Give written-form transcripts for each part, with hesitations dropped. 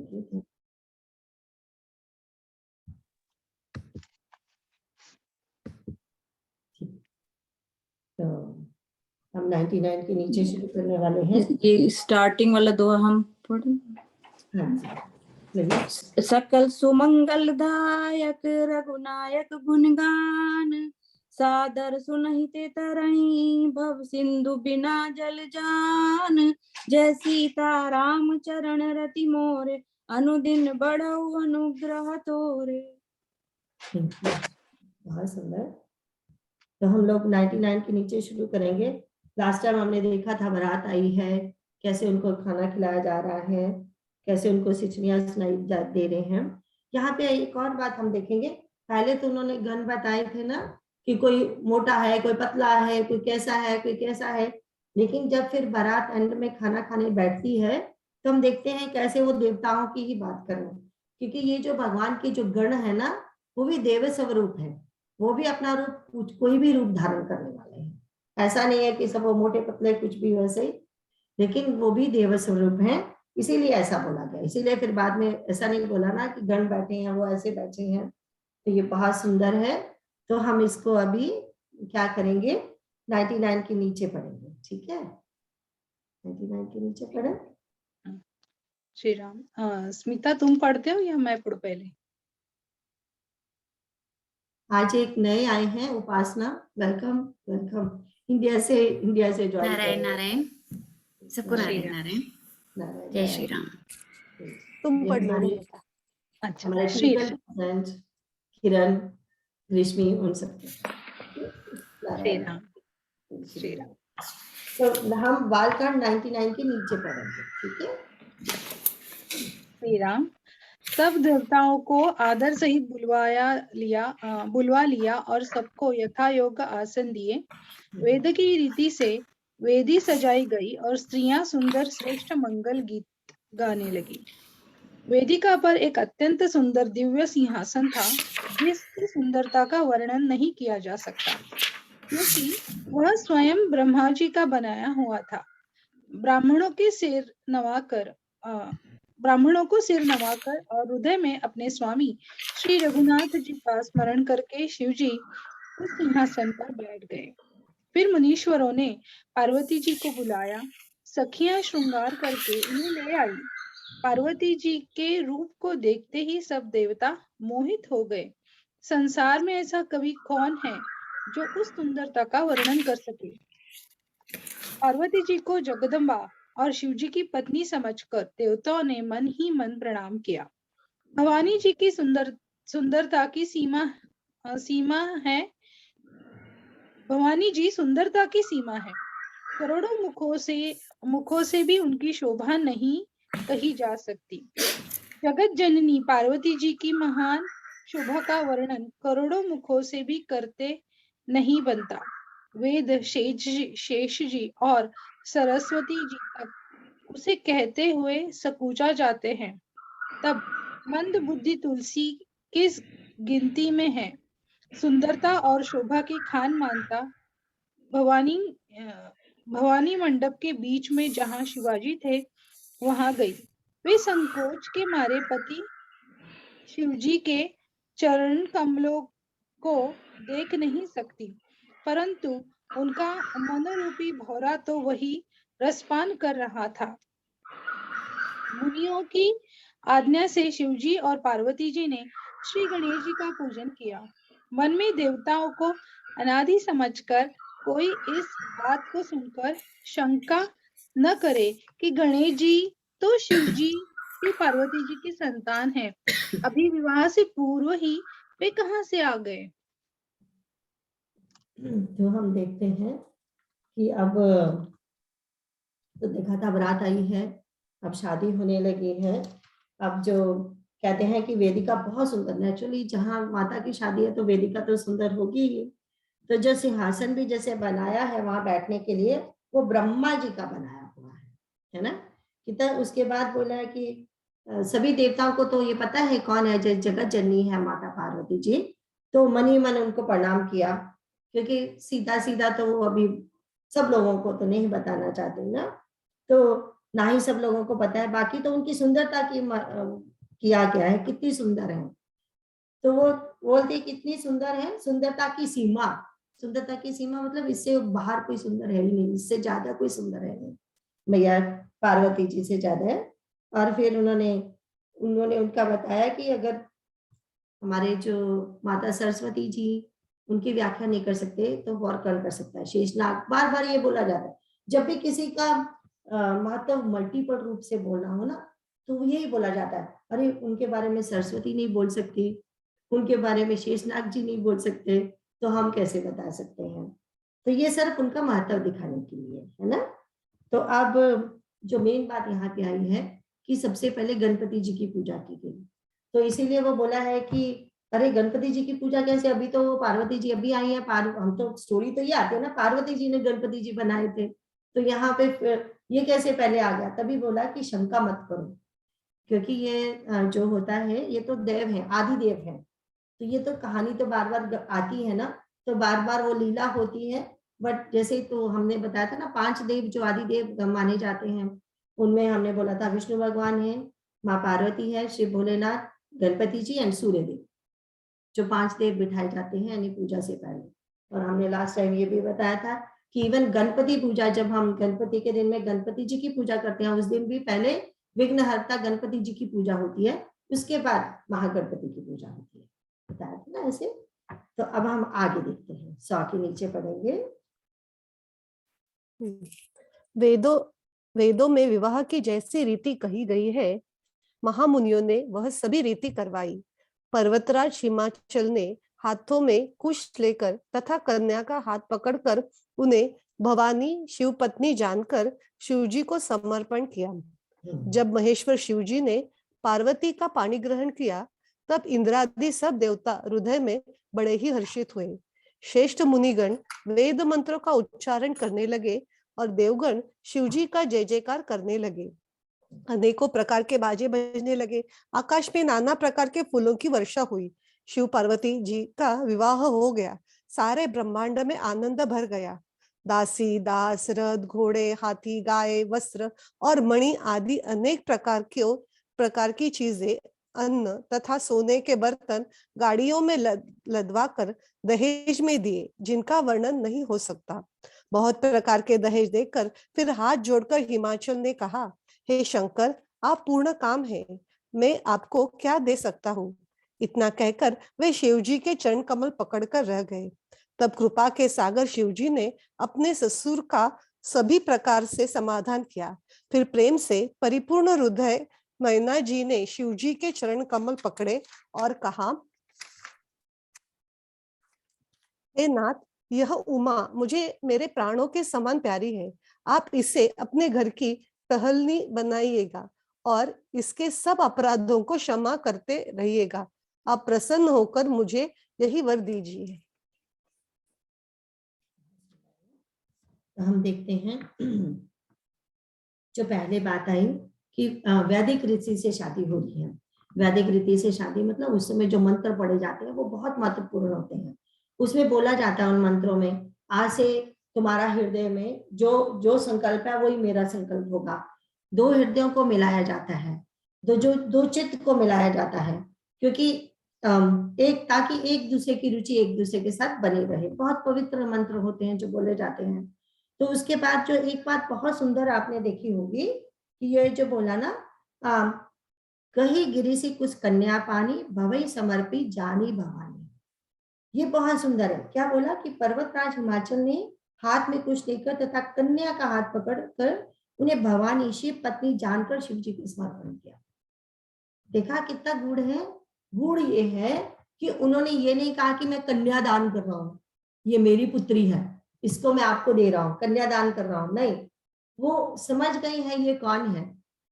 You. तो हम 99 के नीचे शुरू करने वाले हैं। ये स्टार्टिंग वाला दोहा हम पढ़े। हाँ जी, सकल सुमंगल दायक रघुनायक गुणगान, सादर सुनहिते तरही भव सिंधु बिना जल जान। जय सीता राम चरण रति मोरे, अनुदिन बढ़ऊ अनुग्रह तोरे। बहुत सुंदर। तो हम लोग 99 के नीचे शुरू करेंगे। लास्ट टाइम हमने देखा था बारात आई है, कैसे उनको खाना खिलाया जा रहा है, कैसे उनको सिचनियां सुनाई दे रहे हैं। यहाँ पे एक और बात हम देखेंगे। पहले तो उन्होंने गण बताए थे ना कि कोई मोटा है, कोई पतला है, कोई कैसा है, कोई कैसा है। लेकिन जब फिर बारात एंड में खाना खाने बैठती है तो हम देखते हैं कैसे वो देवताओं की ही बात करें, क्योंकि ये जो भगवान के जो गण है ना, वो भी देव स्वरूप है। वो भी अपना रूप, कोई भी रूप धारण करने वाले हैं। ऐसा नहीं है कि सब वो मोटे पतले कुछ भी वैसे ही, लेकिन वो भी देव स्वरूप है, इसीलिए ऐसा बोला गया। इसीलिए फिर बाद में ऐसा नहीं बोला ना कि गण बैठे हैं, वो ऐसे बैठे हैं। तो ये बहुत सुंदर है। तो हम इसको अभी क्या करेंगे, 99 के नीचे पढ़ेंगे, ठीक है? 99 के नीचे पढ़े। श्री राम। स्मिता तुम पढ़ते हो या मैं पढ़ूं पहले? आज एक नए आए हैं, उपासना, वेलकम वेलकम। इंडिया से ज्वाइन। नारायण नारायण, सबको नारायण नारायण। जय श्री राम। तुम पढ़ लो। अच्छा, हमारे श्री किरण, ग्रीष्मी, उन सब। श्री राम। श्री राम। तो हम बालकांड 99 के नीचे पढ़ेंगे, ठीक है? श्री राम। सब देवताओं को आदर सहित बुलवा लिया और सबको यथा योग्य आसन दिए। वेद की रीति से वेदी सजाई गई और स्त्रियां सुंदर श्रेष्ठ मंगल गीत गाने लगी। वेदिका पर एक अत्यंत सुंदर दिव्य सिंहासन था, जिसकी सुंदरता का वर्णन नहीं किया जा सकता, क्योंकि वह स्वयं ब्रह्मा जी का बनाया हुआ था। ब्राह्मणों को सिर नवाकर और हृदय में अपने स्वामी श्री रघुनाथ जी का स्मरण करके शिव जी उस सिंहासन पर बैठ गए। फिर मुनीश्वरों ने पार्वती जी को बुलाया। सखियां श्रृंगार करके उन्हें ले आई। पार्वती जी के रूप को देखते ही सब देवता मोहित हो गए। संसार में ऐसा कवि कौन है जो उस सुंदरता का वर्णन कर सके। पार्वती जी को जगदम्बा और शिव जी की पत्नी समझकर देवताओं ने मन ही मन प्रणाम किया। भवानी जी की सुंदरता की सीमा है। भवानी जी सुंदरता की सीमा है। करोड़ों मुखों से भी उनकी शोभा नहीं कही जा सकती। जगत जननी पार्वती जी की महान शोभा का वर्णन करोड़ों मुखों से भी करते नहीं बनता। वेद शेष जी और सरस्वती जी तक उसे कहते हुए सकुचा जाते हैं। तब मंद बुद्धि तुलसी किस गिनती में है। सुंदरता और शोभा की खान मानता भवानी मंडप के बीच में जहां शिवाजी थे वहां गई। वे संकोच के मारे पति शिवजी के चरण कमलों को देख नहीं सकती, परंतु उनका मनोरूपी भौरा तो वही रसपान कर रहा था। मुनियों की आज्ञा से शिवजी और पार्वती जी ने श्री गणेश जी का पूजन किया। मन में देवताओं को अनादि समझकर कोई इस बात को सुनकर शंका न करे कि गणेश जी तो शिव जी की पार्वती जी की संतान है। अभी विवाह से पूर्व ही वे कहां से आ गए। तो हम देखते हैं कि अब तो देखा था बारात आई है, अब शादी होने लगी है। अब जो कहते हैं कि वेदिका बहुत सुंदर, नेचुरली जहाँ माता की शादी है तो वेदिका तो सुंदर होगी ही। तो जो सिंहासन भी जैसे बनाया है वहां बैठने के लिए, वो ब्रह्मा जी का बनाया हुआ है ना? कितना उसके बाद बोला है कि सभी देवताओं को तो ये पता है कौन है, जगत जननी है माता पार्वती जी। तो मन ही मन उनको प्रणाम किया, क्योंकि सीधा सीधा तो वो अभी सब लोगों को तो नहीं बताना चाहते ना। तो ना ही सब लोगों को पता है। बाकी तो उनकी सुंदरता की किया गया है, कितनी सुंदर है। तो वो बोलते कितनी सुंदर है, सुंदरता की सीमा, सुंदरता की सीमा मतलब इससे बाहर कोई सुंदर है ही नहीं, इससे ज्यादा कोई सुंदर है नहीं, मैया पार्वती जी से ज्यादा है। और फिर उन्होंने उनका बताया कि अगर हमारे जो माता सरस्वती जी उनकी व्याख्या नहीं कर सकते तो और कौन कर सकता है। शेषनाग, बार बार ये बोला जाता है जब भी किसी का महत्व मल्टीपल रूप से बोलना हो ना, तो यही बोला जाता है, अरे उनके बारे में सरस्वती नहीं बोल सकती, उनके बारे में शेषनाग जी नहीं बोल सकते, तो हम कैसे बता सकते हैं। तो ये सिर्फ उनका महत्व दिखाने के लिए है ना। तो अब जो मेन बात यहाँ पे आई है कि सबसे पहले गणपति जी की पूजा की गई, तो इसीलिए वो बोला है कि अरे गणपति जी की पूजा कैसे, अभी तो वो पार्वती जी अभी आई है, हम तो स्टोरी तो ये आती है ना, पार्वती जी ने गणपति जी बनाए थे, तो यहाँ पे ये कैसे पहले आ गया। तभी बोला कि शंका मत करो, क्योंकि ये जो होता है ये तो देव है, आदि देव है, तो ये तो कहानी तो बार बार आती है ना, तो बार बार वो लीला होती है। बट जैसे तो हमने बताया था ना, 5 देव जो आदि देव माने जाते हैं, उनमें हमने बोला था विष्णु भगवान है, माँ पार्वती है, शिव भोलेनाथ, गणपति जी एंड सूर्य देव, जो 5 देव बिठाए जाते हैं यानी पूजा से पहले। और हमने लास्ट टाइम ये भी बताया था कि इवन गणपति पूजा, जब हम गणपति के दिन में गणपति जी की पूजा करते हैं, उस दिन भी पहले विघ्नहर्ता गणपति जी की पूजा होती है, उसके बाद महागणपति की पूजा होती है, बताया था ना ऐसे। तो अब हम आगे देखते हैं, 100 के नीचे पढ़ेंगे। वेदों में विवाह की जैसी रीति कही गई है, महामुनियों ने वह सभी रीति करवाई। पर्वतराज हिमाचल ने हाथों में कुश लेकर तथा कन्या का हाथ पकड़कर उन्हें भवानी शिव पत्नी जानकर शिवजी को समर्पण किया। जब महेश्वर शिवजी ने पार्वती का पाणी ग्रहण किया, तब इंद्रादि सब देवता हृदय में बड़े ही हर्षित हुए। श्रेष्ठ मुनिगण वेद मंत्रों का उच्चारण करने लगे और देवगण शिवजी का जय जयकार करने लगे। अनेकों प्रकार के बाजे बजने लगे, आकाश में नाना प्रकार के फूलों की वर्षा हुई। शिव पार्वती जी का विवाह हो गया, सारे ब्रह्मांड में आनंद भर गया। दासी दास, रथ, घोड़े, हाथी, गाय, वस्त्र और मणि आदि अनेक प्रकार की चीजें, अन्न तथा सोने के बर्तन गाड़ियों में लदवा कर दहेज में दिए, जिनका वर्णन नहीं हो सकता। बहुत प्रकार के दहेज देकर फिर हाथ जोड़कर हिमाचल ने कहा, हे शंकर, आप पूर्ण काम है, मैं आपको क्या दे सकता हूँ। इतना कहकर वे शिवजी के चरण कमल पकड़कर रह गए। तब कृपा के सागर शिवजी ने अपने ससुर का सभी प्रकार से समाधान किया। फिर प्रेम से परिपूर्ण हृदय मैना जी ने शिवजी के चरण कमल पकड़े और कहा, हे नाथ, यह उमा मुझे मेरे प्राणों के समान प्यारी है। आप इसे अपने घर की टहलनी बनाइएगा और इसके सब अपराधों को क्षमा करते रहिएगा। आप प्रसन्न होकर मुझे यही वर दीजिए। हम देखते हैं जो पहले बात आई कि वैदिक रीति से शादी हो रही है। वैदिक रीति से शादी मतलब उस समय जो मंत्र पढ़े जाते हैं वो बहुत महत्वपूर्ण होते हैं। उसमें बोला जाता है उन मंत्रों में, आज से तुम्हारा हृदय में जो जो संकल्प है वही मेरा संकल्प होगा। 2 हृदयों को मिलाया जाता है, दो चित्त को मिलाया जाता है, क्योंकि एक, ताकि एक दूसरे की रुचि एक दूसरे के साथ बनी रहे। बहुत पवित्र मंत्र होते हैं जो बोले जाते हैं। तो उसके बाद जो एक बात बहुत सुंदर आपने देखी होगी कि ये जो बोला ना, कही गिरी से कुछ कन्या पानी, भवई समर्पी जानी भवानी, ये बहुत सुंदर है। क्या बोला कि पर्वतराज हिमाचल ने हाथ में कुछ लेकर तथा कन्या का हाथ पकड़कर उन्हें भवानी शिव पत्नी जानकर शिव जी को समर्पण किया। देखा कितना गुड़ है। गुड़ ये है कि उन्होंने ये नहीं कहा कि मैं कन्या दान कर रहा हूं, ये मेरी पुत्री है, इसको मैं आपको दे रहा हूँ, कन्यादान कर रहा हूँ, नहीं। वो समझ गई है ये कौन है,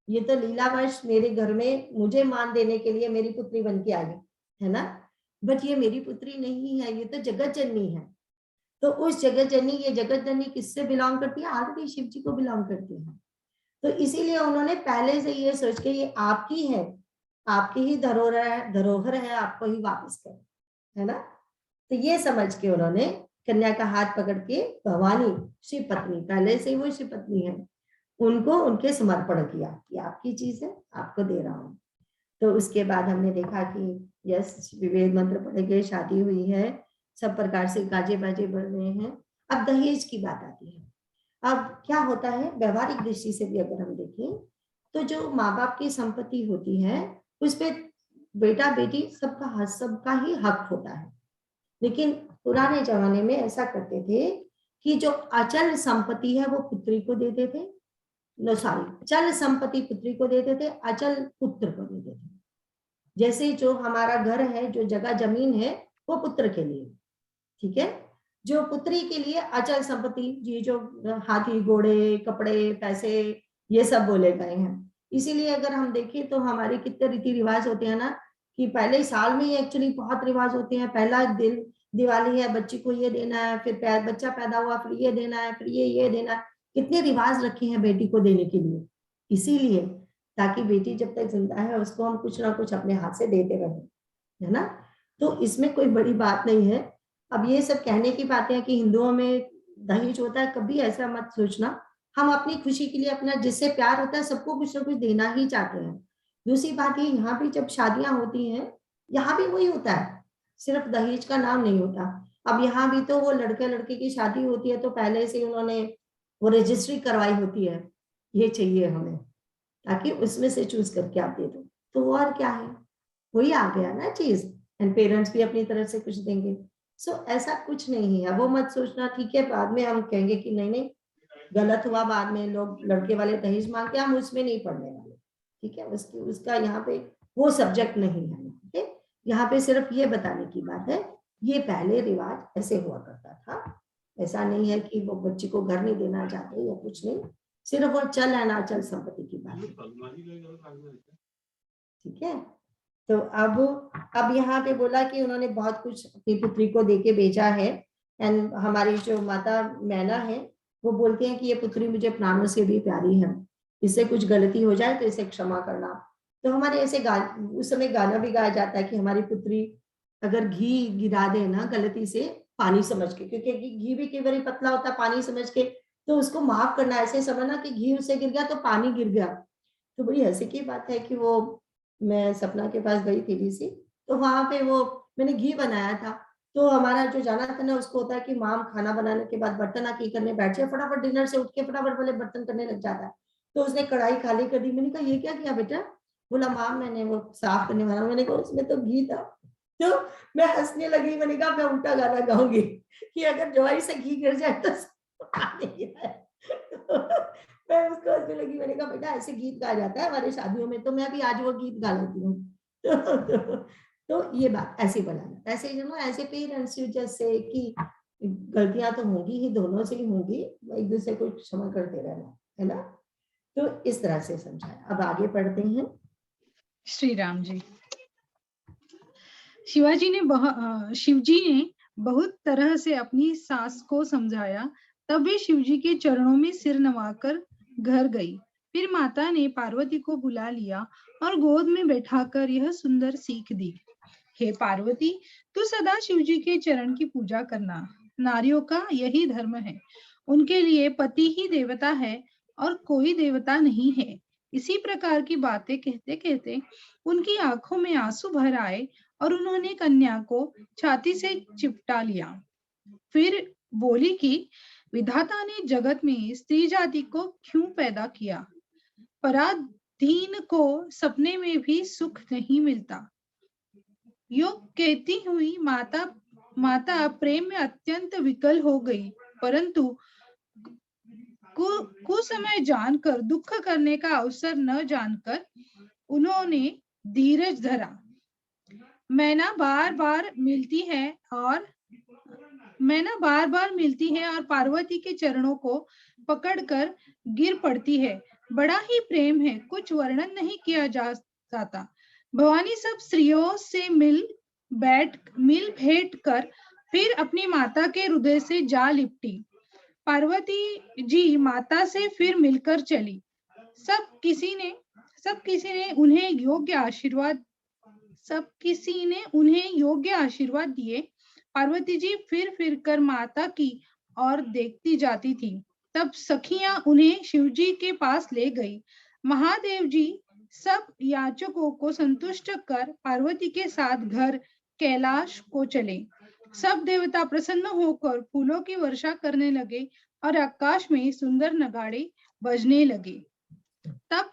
ये तो लीलावश मेरे घर में मुझे मान देने के लिए मेरी पुत्री बन के आई है ना, बट ये मेरी पुत्री नहीं है, ये तो जगत जननी है। तो उस जगत जननी, ये जगत जननी किससे बिलोंग करती है? आरती शिव जी को बिलोंग करती है। तो इसीलिए उन्होंने पहले से ये सोच के ये आपकी है, आपकी ही धरोहर है, आपको ही वापस कर, है ना। तो ये समझ के उन्होंने कन्या का हाथ पकड़ के, भवानी शिव पत्नी, पहले से ही वो शिव पत्नी है, उनको उनके समर्पण किया कि आपकी चीज है, आपको दे रहा हूँ। तो उसके बाद हमने देखा कि यस, विवेद मंत्र पढ़े गए, शादी हुई है, सब प्रकार से गाजे बाजे बढ़ रहे हैं। अब दहेज की बात आती है। अब क्या होता है, व्यवहारिक दृष्टि से भी अगर हम देखें तो जो माँ बाप की संपत्ति होती है उस पे बेटा बेटी सबका ही हक होता है। लेकिन पुराने जमाने में ऐसा करते थे कि जो अचल संपत्ति है वो पुत्री को देते थे, चल संपत्ति पुत्री को देते थे, अचल पुत्र को देते थे। जैसे जो हमारा घर है, जो जगह जमीन है वो पुत्र के लिए, ठीक है, जो पुत्री के लिए अचल संपत्ति, ये जो हाथी घोड़े कपड़े पैसे ये सब बोले गए हैं। इसीलिए अगर हम देखें तो हमारे कितने रीति रिवाज होते हैं ना, कि पहले साल में ही एक्चुअली बहुत रिवाज होते हैं। पहला दिन दिवाली है, बच्ची को ये देना है, फिर बच्चा पैदा हुआ फिर ये देना है, फिर ये देना है। कितने रिवाज रखे हैं बेटी को देने के लिए, इसीलिए ताकि बेटी जब तक जिंदा है उसको हम कुछ ना कुछ अपने हाथ से देते रहे, है ना। तो इसमें कोई बड़ी बात नहीं है। अब ये सब कहने की बातें हैं कि हिंदुओं में दहेज होता है, कभी ऐसा मत सोचना। हम अपनी खुशी के लिए, अपना जिससे प्यार होता है सबको कुछ ना कुछ देना ही चाहते हैं। दूसरी बात ये, यहाँ भी जब शादियां होती हैं यहाँ भी वही होता है, सिर्फ दहेज का नाम नहीं होता। अब यहाँ भी तो वो लड़के लड़के की शादी होती है तो पहले से उन्होंने वो रजिस्ट्री करवाई होती है, ये चाहिए हमें, ताकि उसमें से चूज करके आप दे दो। तो और क्या है, वही आ गया ना चीज। एंड पेरेंट्स भी अपनी तरफ से कुछ देंगे। सो ऐसा कुछ नहीं है, वो मत सोचना। ठीक है, बाद में हम कहेंगे कि नहीं नहीं गलत हुआ, बाद में लोग लड़के वाले दहेज मांगते, हम उसमें नहीं पढ़ने वाले, ठीक है। उसका यहाँ पे वो सब्जेक्ट नहीं है, ठीक है। यहाँ पे सिर्फ ये बताने की बात है, ये पहले रिवाज ऐसे हुआ करता था। ऐसा नहीं है कि वो बच्ची को घर नहीं देना चाहते या कुछ नहीं, सिर्फ वो चल है ना अचल संपत्ति की बात, ठीक है। तो अब यहाँ पे बोला कि उन्होंने बहुत कुछ अपनी पुत्री को देके भेजा है। एंड हमारी जो माता मैना है वो बोलती हैं कि ये पुत्री मुझे प्राणों से भी प्यारी है, इससे कुछ गलती हो जाए तो इसे क्षमा करना। तो हमारे ऐसे उस समय गाना भी गाया जाता है कि हमारी पुत्री अगर घी गिरा दे ना गलती से पानी समझ के, क्योंकि घी भी कई बार पतला होता है, पानी समझ के, तो उसको माफ करना, ऐसे समझना कि घी उससे गिर गया तो पानी गिर गया। तो बड़ी हंसी की बात है कि वो मैं सपना के पास गई थी सी, तो वहां पे वो मैंने घी बनाया था। तो हमारा जो जाना था ना उसको होता है कि माम खाना बनाने के बाद बर्तन आके करने बैठ जाए, फटाफट डिनर से उठ के फटाफट वाले बर्तन करने लग जाता है। तो उसने कढ़ाई खाली कर दी। मैंने कहा ये क्या किया बेटा? बोला माम मैंने वो साफ करने वाला। मैंने कहा उसमें तो घी था। तो मैं हंसने लगी। मैंने कहा मैं उल्टा गाना गाऊंगी कि अगर जवाई से घी गिर जाए तो मैं उसको हंसने लगी। मैंने कहा बेटा ऐसे गीत गाया जाता है हमारे शादियों में, तो मैं भी आज वो गीत गा लेती हूँ। तो ये बात ऐसे बनाना, ऐसे ऐसे पेरेंट्स जैसे कि गलतियां तो होंगी ही, दोनों से ही होंगी, एक दूसरे को क्षमा करते रहना, है ना। तो इस तरह से समझाया। अब आगे पढ़ते हैं। श्री राम जी। शिवजी ने बहुत तरह से अपनी सास को समझाया, तब वे शिवजी के चरणों में सिर नवाकर घर गई। फिर माता ने पार्वती को बुला लिया और गोद में बैठाकर यह सुंदर सीख दी। हे पार्वती, तू सदा शिवजी के चरण की पूजा करना। नारियों का यही धर्म है। उनके लिए पति ही देवता है और कोई देवता नहीं है। इसी प्रकार की बातें कहते कहते उनकी आंखों में आंसू भर आए और उन्होंने कन्या को छाती से चिपटा लिया। फिर बोली कि विधाता ने जगत में स्त्री जाति को क्यों पैदा किया? पराधीन को सपने में भी सुख नहीं मिलता। यो कहती हुई माता प्रेम में अत्यंत विकल हो गई, परंतु कुसमय जानकर, दुख करने का अवसर न जानकर उन्होंने धीरज धरा। मैना बार बार मिलती है और पार्वती के चरणों को पकड़कर गिर पड़ती है। बड़ा ही प्रेम है, कुछ वर्णन नहीं किया जा सकता। भवानी सब स्त्रियों से मिल भेंट कर फिर अपनी माता के हृदय से जा लिपटी। पार्वती जी माता से फिर मिलकर चली। सब किसी ने उन्हें योग्य आशीर्वाद दिए। पार्वती जी फिर कर माता की ओर देखती जाती थी। तब सखियां उन्हें शिवजी के पास ले गई। महादेव जी सब याचकों को संतुष्ट कर पार्वती के साथ घर कैलाश को चले। सब देवता प्रसन्न होकर फूलों की वर्षा करने लगे और आकाश में सुंदर नगाड़े बजने लगे। तब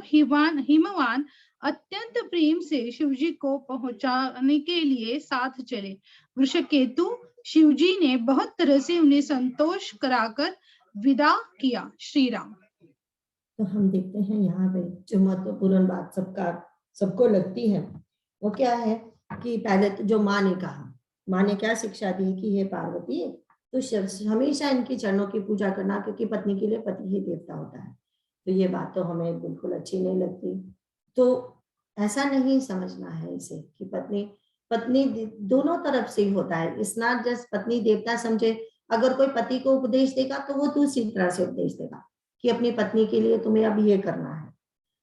हिमवान अत्यंत प्रेम से शिवजी को पहुंचाने के लिए साथ चले। वृषकेतु शिवजी ने बहुत तरह से उन्हें संतोष कराकर विदा किया। श्री राम। तो हम देखते हैं यहाँ पे जो महत्वपूर्ण बात सबको लगती है वो क्या है कि पहले तो जो माँ ने कहा, माँ ने क्या शिक्षा दी कि हे पार्वती, तो हमेशा इनके चरणों की पूजा करना, क्योंकि पत्नी के लिए पति ही देवता होता है। तो ये बात तो हमें बिल्कुल अच्छी नहीं लगती। तो ऐसा नहीं समझना है इसे कि पत्नी दोनों तरफ से ही होता है। इट्स नॉट जस्ट पत्नी देवता समझे। अगर कोई पति को उपदेश देगा तो वो दूसरी तरह से उपदेश देगा कि अपनी पत्नी के लिए तुम्हें अब ये करना है।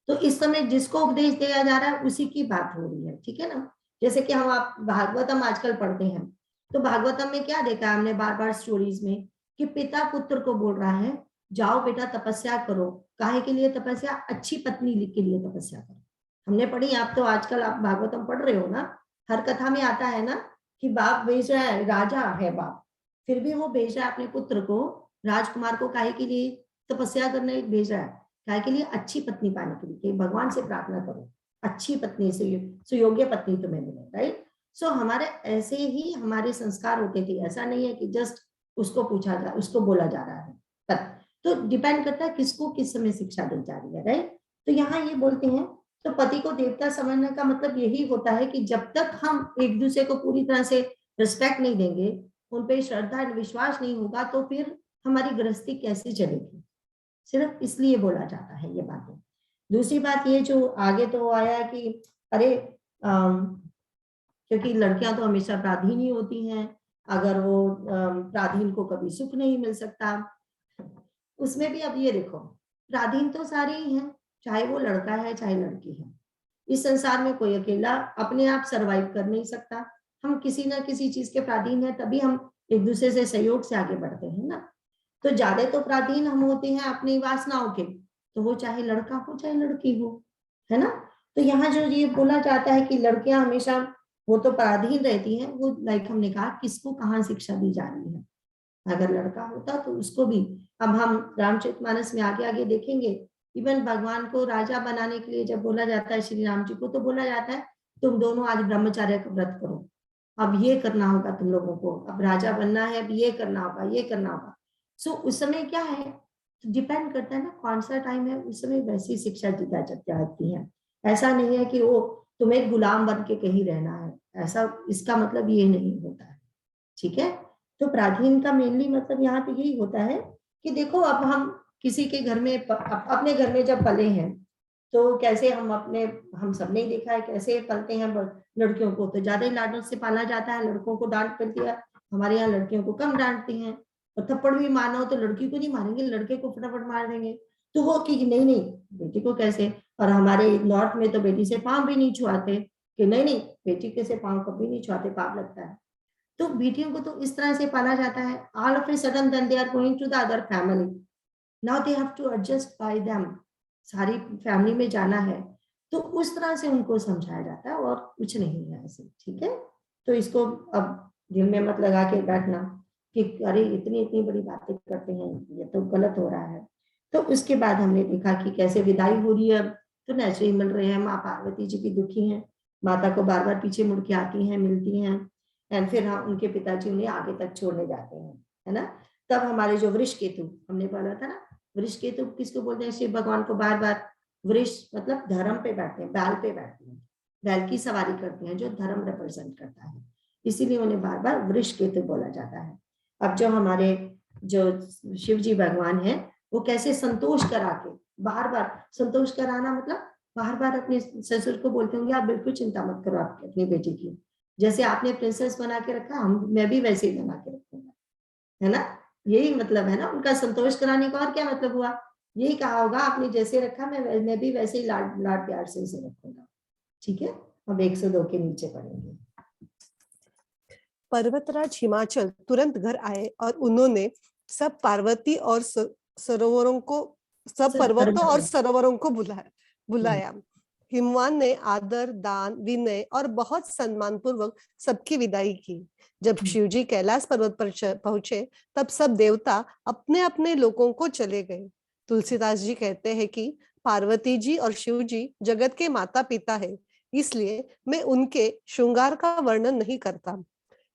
तो इस समय जिसको उपदेश दिया जा रहा है उसी की बात हो रही है, ठीक है ना। जैसे कि हम आप भागवतम आजकल पढ़ते हैं, तो भागवतम में क्या देखा हमने बार बार स्टोरीज में कि पिता पुत्र को बोल रहा है जाओ बेटा तपस्या करो। काहे के लिए तपस्या? अच्छी पत्नी के लिए तपस्या करो। हमने पढ़ी, आप तो आजकल आप भागवतम पढ़ रहे हो ना, हर कथा में आता है ना कि बाप भेज रहा है, राजा है बाप, फिर भी वो भेज रहा है अपने पुत्र को, राजकुमार को, काहे के लिए? तपस्या करने भेज रहा है। काहे के लिए? अच्छी पत्नी पाने के लिए, कि भगवान से प्रार्थना करो अच्छी पत्नी से, सुयोग्य पत्नी तुम्हें मिले, राइट। सो हमारे ऐसे ही हमारे संस्कार होते थे। ऐसा नहीं है कि जस्ट उसको बोला जा रहा है, तो डिपेंड करता है किसको किस समय शिक्षा दी जा रही है, राइट। तो यहाँ ये बोलते हैं तो पति को देवता समझने का मतलब यही होता है कि जब तक हम एक दूसरे को पूरी तरह से रिस्पेक्ट नहीं देंगे, उन पे श्रद्धा विश्वास नहीं होगा, तो फिर हमारी गृहस्थी कैसे चलेगी। सिर्फ इसलिए बोला जाता है ये बातें। दूसरी बात ये जो आगे तो आया कि अरे क्योंकि लड़कियां तो हमेशा प्राधीन ही होती हैं, अगर वो प्राधीन को कभी सुख नहीं मिल सकता। उसमें भी अब ये देखो, प्राधीन तो सारे ही हैं, चाहे वो लड़का है चाहे लड़की है। इस संसार में कोई अकेला अपने आप सरवाइव कर नहीं सकता। हम किसी ना किसी चीज के प्राधीन है, तभी हम एक दूसरे से सहयोग से आगे बढ़ते हैं ना। तो ज्यादा तो प्राधीन हम होते हैं अपनी वासनाओं के, तो वो चाहे लड़का हो चाहे लड़की हो, है ना। तो यहाँ जो ये बोला जाता है कि लड़कियां हमेशा वो तो पराधीन रहती हैं, वो लाइक हमने कहा किसको कहाँ शिक्षा दी जा रही है। अगर लड़का होता तो उसको भी, अब हम रामचरितमानस में आगे आगे देखेंगे, इवन भगवान को राजा बनाने के लिए जब बोला जाता है श्री राम जी को, तो बोला जाता है तुम दोनों आज ब्रह्मचर्य का व्रत करो, अब ये करना होगा तुम लोगों को, अब राजा बनना है, अब ये करना होगा, ये करना होगा। सो उस समय क्या है, डिपेंड करता है ना कौन सा टाइम है, उस समय वैसी शिक्षा दी जाती है। ऐसा नहीं है कि वो तुम्हें गुलाम बन के कहीं रहना है, ऐसा इसका मतलब ये नहीं होता है, ठीक है। तो प्राधीन का मेनली मतलब यहाँ पे यही होता है कि देखो अब हम किसी के घर में अपने घर में जब पले हैं तो कैसे हम सबने देखा है कैसे पलते हैं लड़कियों को तो ज्यादा ही लाडों से पाला जाता है, लड़कों को डांट पड़ती है। हमारे यहाँ लड़कियों को कम डांटती हैं, और थप्पड़ भी मारना हो तो लड़की को नहीं मारेंगे, लड़के को फटाफट मार देंगे। तो वो कि नहीं बेटी को कैसे, और हमारे नॉर्थ में तो बेटी से पाँव भी नहीं छुआते कि नहीं बेटी के से पाँव कभी नहीं छुआते, पाप लगता है। तो बेटियों को तो इस तरह से पाला जाता है। All of a sudden then they are going to the other family, now they have to adjust by them, सारी फैमिली में जाना है, तो उस तरह से उनको समझाया जाता है और कुछ नहीं है ऐसे, ठीक है। तो इसको अब दिल में मत लगा के बैठना कि अरे इतनी बड़ी बातें करते हैं, ये तो गलत हो रहा है। तो उसके बाद हमने देखा कि कैसे विदाई हो रही है, तो नेचुरली मिल रहे हैं। माँ पार्वती जी भी दुखी हैं, माता को बार बार पीछे मुड़ के आती हैं, मिलती हैं, एंड फिर उनके पिताजी उन्हें आगे तक छोड़ने जाते हैं, है ना। तब हमारे जो वृषकेतु हमने पढ़ा था ना, वृषकेतु किसको बोलते हैं? शिव भगवान को बार बार वृष मतलब धर्म पे बैठते हैं, बैल पे बैठते हैं, बैल की सवारी करते हैं जो धर्म रिप्रेजेंट करता है, इसीलिए उन्हें बार बार वृषकेतु बोला जाता है। अब जो हमारे जो शिव जी भगवान है वो कैसे संतोष करा के, बार बार संतोष कराना मतलब बार बार अपने ससुर को बोलते होंगे आप बिल्कुल चिंता मत करो आप अपनी बेटी की, जैसे आपने प्रिंसेस बना के रखा मैं भी वैसे ही बना के रखूंगा, है ना। यही मतलब है ना उनका संतोष कराने का। और क्या मतलब हुआ? यही कहा होगा आपने जैसे रखा मैं भी वैसे ही लाड प्यार से उसे रखूंगा, ठीक है। अब 102 के नीचे पढ़ेंगे। पर्वतराज हिमाचल तुरंत घर आए और उन्होंने सब पार्वती और सरोवरों को सब पर्वतों और सरोवरों को बुलाया। हिमवान ने आदर, दान, विनय और बहुत सम्मान पूर्वक सबकी विदाई की। जब शिवजी कैलाश पर्वत पर पहुंचे तब सब देवता अपने अपने लोकों को चले गए। तुलसीदास जी कहते हैं कि पार्वती जी और शिव जी जगत के माता पिता है, इसलिए मैं उनके श्रृंगार का वर्णन नहीं करता।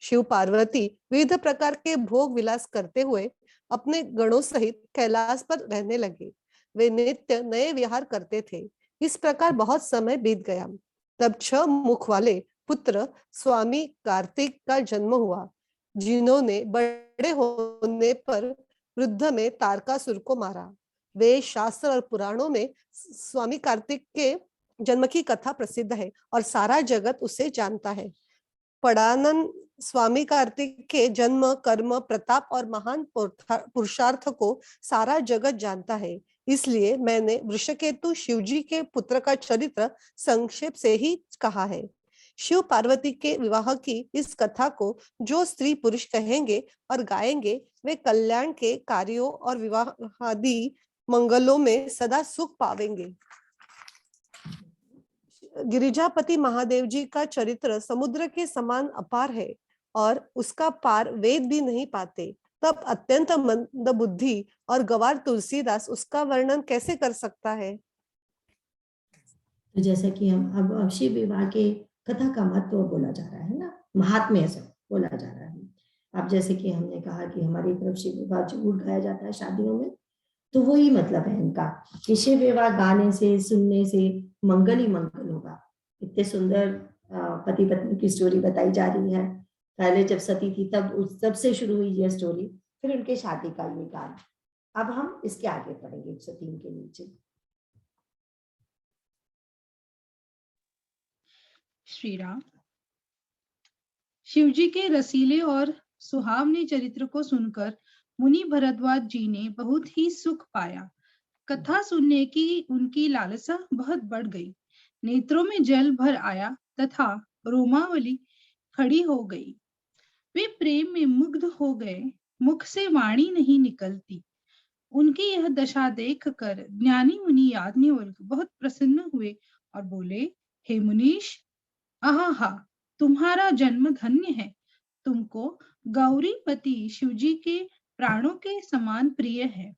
शिव पार्वती विविध प्रकार के भोग विलास करते हुए अपने गणों सहित कैलाश पर रहने लगे। वे नित्य नए विहार करते थे। इस प्रकार बहुत समय बीत गया। तब 6 मुख वाले पुत्र स्वामी कार्तिक का जन्म हुआ, जिन्होंने बड़े होने पर वृद्ध में तारकासुर को मारा। वे शास्त्र और पुराणों में स्वामी कार्तिक के जन्म की कथा प्रसिद्ध है और सारा जगत उसे जानता है। पड़ानन स्वामी कार्तिक के जन्म, कर्म, प्रताप और महान पुरुषार्थ को सारा जगत जानता है, इसलिए मैंने वृषकेतु शिवजी के पुत्र का चरित्र संक्षेप से ही कहा है। शिव पार्वती के विवाह की इस कथा को जो स्त्री पुरुष कहेंगे और गाएंगे, वे कल्याण के कार्यों और विवाह आदि मंगलों में सदा सुख पावेंगे। गिरिजापति महादेव जी का चरित्र समुद्र के समान अपार है और उसका पार वेद भी नहीं पाते। तब अत्यंत मंद बुद्धि और गवार तुलसीदास उसका वर्णन कैसे कर सकता है? तो जैसा कि हम अब शिव विवाह के कथा का महत्व बोला जा रहा है ना, महात्म्य से बोला जा रहा है। अब जैसे कि हमने कहा कि हमारी तरफ शिव विवाह जरूर गाया जाता है शादियों में, तो वही मतलब है इनका कि शिव विवाह गाने से, सुनने से मंगल ही मंगल होगा। इतने सुंदर पति पत्नी की स्टोरी बताई जा रही है। पहले जब सती थी तब उस तब से शुरू हुई यह स्टोरी, फिर उनके शादी का ये गान। अब हम इसके आगे पढ़ेंगे 103 के नीचे। श्री राम। शिवजी के रसीले और सुहावने चरित्र को सुनकर मुनि भरद्वाज जी ने बहुत ही सुख पाया। कथा सुनने की उनकी लालसा बहुत बढ़ गई। नेत्रों में जल भर आया तथा रोमावली खड़ी हो गई। वे प्रेम में मुग्ध हो गए, मुख से वाणी नहीं निकलती। उनकी यह दशा देखकर ज्ञानी मुनि याज्ञवल्क्य बहुत प्रसन्न हुए और बोले, हे मुनीश, आहा, तुम्हारा जन्म धन्य है। तुमको गौरीपति शिवजी के प्राणों के समान प्रिय है।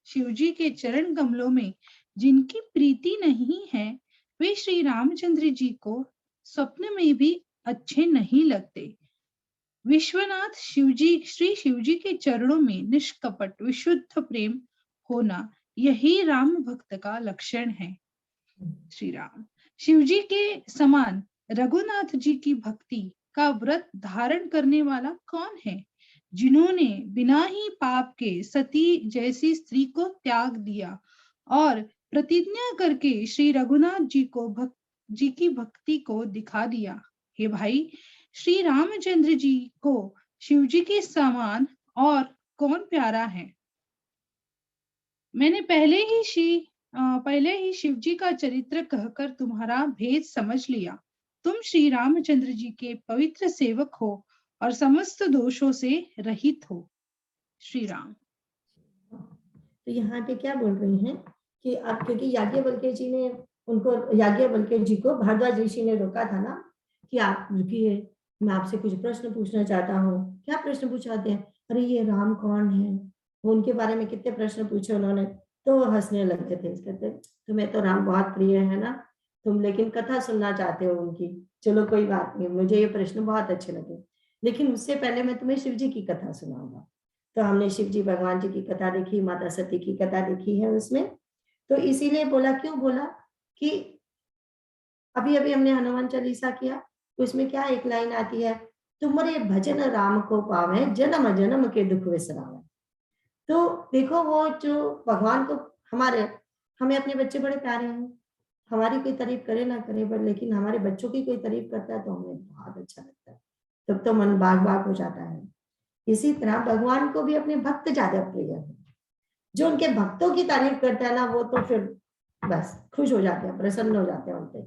शिवजी के चरण कमलों में जिनकी प्रीति नहीं है, वे श्री रामचंद्र जी को स्वप्न में भी अच्छे नहीं लगते। विश्वनाथ शिवजी, श्री शिवजी के चरणों में निष्कपट विशुद्ध प्रेम होना, यही राम भक्त का लक्षण है। श्री राम। शिवजी के समान रघुनाथ जी की भक्ति का व्रत धारण करने वाला कौन है, जिन्होंने बिना ही पाप के सती जैसी स्त्री को त्याग दिया और प्रतिज्ञा करके श्री रघुनाथ जी की भक्ति को दिखा दिया। हे भाई, श्री रामचंद्र जी को शिवजी के समान और कौन प्यारा है। मैंने पहले ही शिवजी का चरित्र कहकर तुम्हारा भेद समझ लिया। तुम श्री रामचंद्र जी के पवित्र सेवक हो और समस्त दोषों से रहित हो। श्री राम। तो यहाँ पे क्या बोल रही हैं कि अब क्योंकि याज्ञवल्क्य जी को भारद्वाज ऋषि ने रोका था ना कि आप रुकिए, मैं आपसे कुछ प्रश्न पूछना चाहता हूँ। क्या प्रश्न पूछाते हैं? अरे ये राम कौन है? वो उनके बारे में कितने प्रश्न पूछे उन्होंने, तो वो हंसने लगे थे। कहते तुम्हें तो राम बहुत प्रिय है ना, तुम लेकिन कथा सुनना चाहते हो उनकी। चलो कोई बात नहीं, मुझे ये प्रश्न बहुत अच्छे लगे, लेकिन उससे पहले मैं तुम्हें शिव जी की कथा सुनाऊंगा। तो हमने शिव जी भगवान जी की कथा देखी, माता सती की कथा देखी है उसमें। तो इसीलिए बोला, क्यों बोला कि अभी अभी हमने हनुमान चालीसा किया, तो इसमें क्या एक लाइन आती है, तुम्हारे भजन राम को पावे, जन्म जन्म के दुख विसरावे। तो देखो वो जो भगवान को हमें अपने बच्चे बड़े प्यारे हैं, हमारी कोई तारीफ करे ना करे, पर लेकिन हमारे बच्चों की कोई तारीफ करता है तो हमें बहुत अच्छा लगता है, तब तो मन बाग बाग हो जाता है। इसी तरह भगवान को भी अपने भक्त ज्यादा प्रिय है। जो उनके भक्तों की तारीफ करता है ना, वो तो फिर बस खुश हो जाते हैं, प्रसन्न हो जाते हैं उनपे,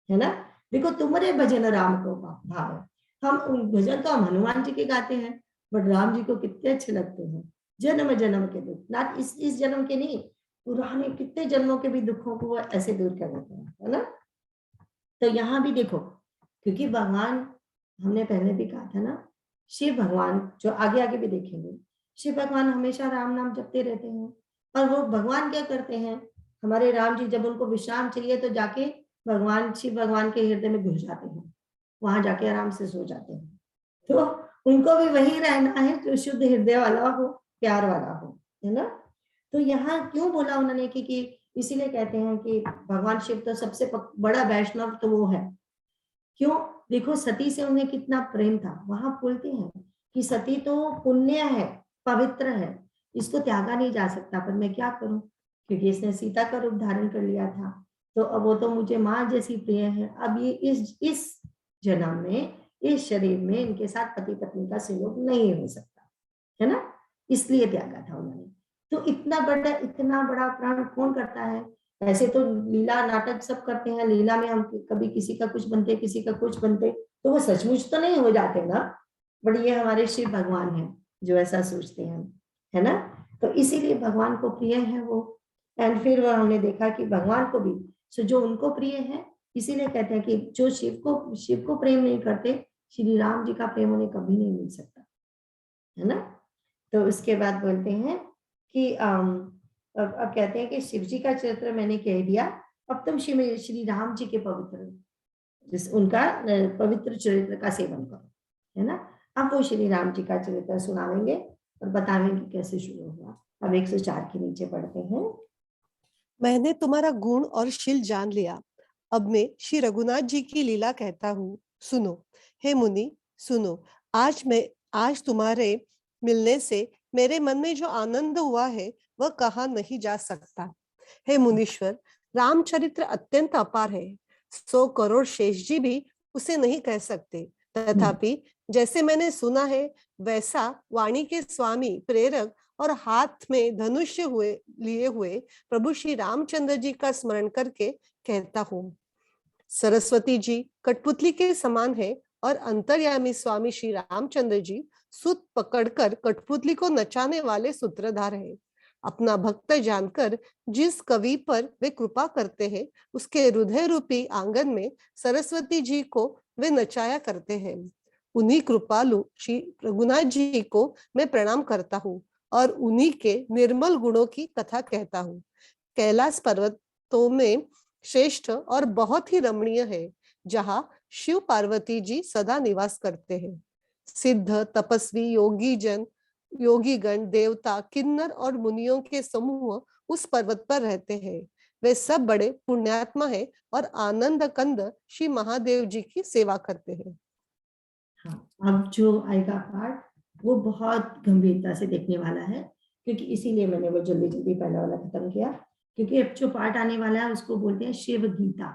है ना। देखो तुम्हारे भजन राम को भाव, हम भजन तो हम हनुमान जी के गाते हैं, बट राम जी को कितने अच्छे लगते हैं। जन्म जन्म के दुख, ना इस जन्म के नहीं, पुराने कितने जन्मों के भी दुखों को वो ऐसे दूर कर देते हैं, है ना। तो यहाँ भी देखो, क्योंकि भगवान, हमने पहले भी कहा था ना, शिव भगवान जो आगे आगे भी देखेंगे, शिव भगवान हमेशा राम नाम जपते रहते हैं। और वो भगवान क्या करते हैं, हमारे राम जी जब उनको विश्राम चाहिए तो जाके भगवान शिव भगवान के हृदय में घुस जाते हैं, वहां जाके आराम से सो जाते हैं। तो उनको भी वही रहना है जो शुद्ध हृदय वाला हो, प्यार वाला हो, है ना। तो यहाँ क्यों बोला उन्होंने कि इसीलिए कहते हैं कि भगवान शिव तो सबसे बड़ा वैष्णव तो वो है। क्यों, देखो सती से उन्हें कितना प्रेम था। वहां बोलते हैं कि सती तो पुण्य है, पवित्र है, इसको त्यागा नहीं जा सकता, पर मैं क्या करूं, क्योंकि इसने सीता का रूप धारण कर लिया था, तो अब वो तो मुझे माँ जैसी प्रिय है। अब ये इस जन्म में, इस शरीर में इनके साथ पति पत्नी का संयोग नहीं हो सकता, है ना, इसलिए त्यागा था उन्होंने। तो इतना बड़ा प्राण कौन करता है। ऐसे तो लीला नाटक सब करते हैं, लीला में हम कभी किसी का कुछ बनते, किसी का कुछ बनते, तो वो सचमुच तो नहीं हो जाते ना, बट ये हमारे शिव भगवान हैं जो ऐसा सोचते हैं, है ना। तो इसीलिए भगवान को प्रिय है वो। एंड फिर वो हमने देखा कि भगवान को भी, सो जो उनको प्रिय है, इसीलिए कहते हैं कि जो शिव को प्रेम नहीं करते, श्री राम जी का प्रेम उन्हें कभी नहीं मिल सकता, है ना। तो उसके बाद बोलते हैं कि अब कहते हैं कि शिव जी का चरित्र मैंने कह दिया, अब तुम श्री राम जी के उनका पवित्र चरित्र का सेवन करो, है ना। अब वो श्री राम जी का चरित्र सुनावेंगे और बतावेंगे कैसे शुरू हुआ। अब 104 के नीचे पढ़ते हैं। मैंने तुम्हारा गुण और शील जान लिया, अब मैं श्री रघुनाथ जी की लीला कहता हूँ, सुनो। हे मुनि सुनो, आज तुम्हारे मिलने से मेरे मन में जो आनंद हुआ है वह कहा नहीं जा सकता। हे मुनीश्वर, रामचरित्र अत्यंत अपार है, 100 करोड़ शेष जी भी उसे नहीं कह सकते। तथापि जैसे मैंने सुना है वैसा वाणी के स्वामी प्रेरक और हाथ में धनुष्य लिए हुए प्रभु श्री रामचंद्र जी का स्मरण करके कहता हूँ। सरस्वती जी कठपुतली के समान है और अंतर्यामी स्वामी श्री रामचंद्र जी सूत पकड़कर कठपुतली को नचाने वाले सूत्रधार है। अपना भक्त जानकर जिस कवि पर वे कृपा करते हैं, उसके हृदय रूपी आंगन में सरस्वती जी को वे नचाया करते हैं। उन्हीं कृपालु श्री रघुनाथ जी को मैं प्रणाम करता हूँ और उन्हीं के निर्मल गुणों की कथा कहता हूँ। कैलाश पर्वतों में श्रेष्ठ और बहुत ही रमणीय है, जहाँ शिव पार्वती जी सदा निवास करते हैं। सिद्ध तपस्वी योगीगण देवता किन्नर और मुनियों के समूह उस पर्वत पर रहते हैं। वे सब बड़े पुण्यात्मा है और आनंद कंद श्री महादेव जी की सेवा करते हैं। हाँ, अब जो आएगा पाठ वो बहुत गंभीरता से देखने वाला है, क्योंकि इसीलिए मैंने वो जल्दी जल्दी पहला वाला खत्म किया, क्योंकि अब जो पाठ आने वाला है उसको बोलते हैं शिव गीता।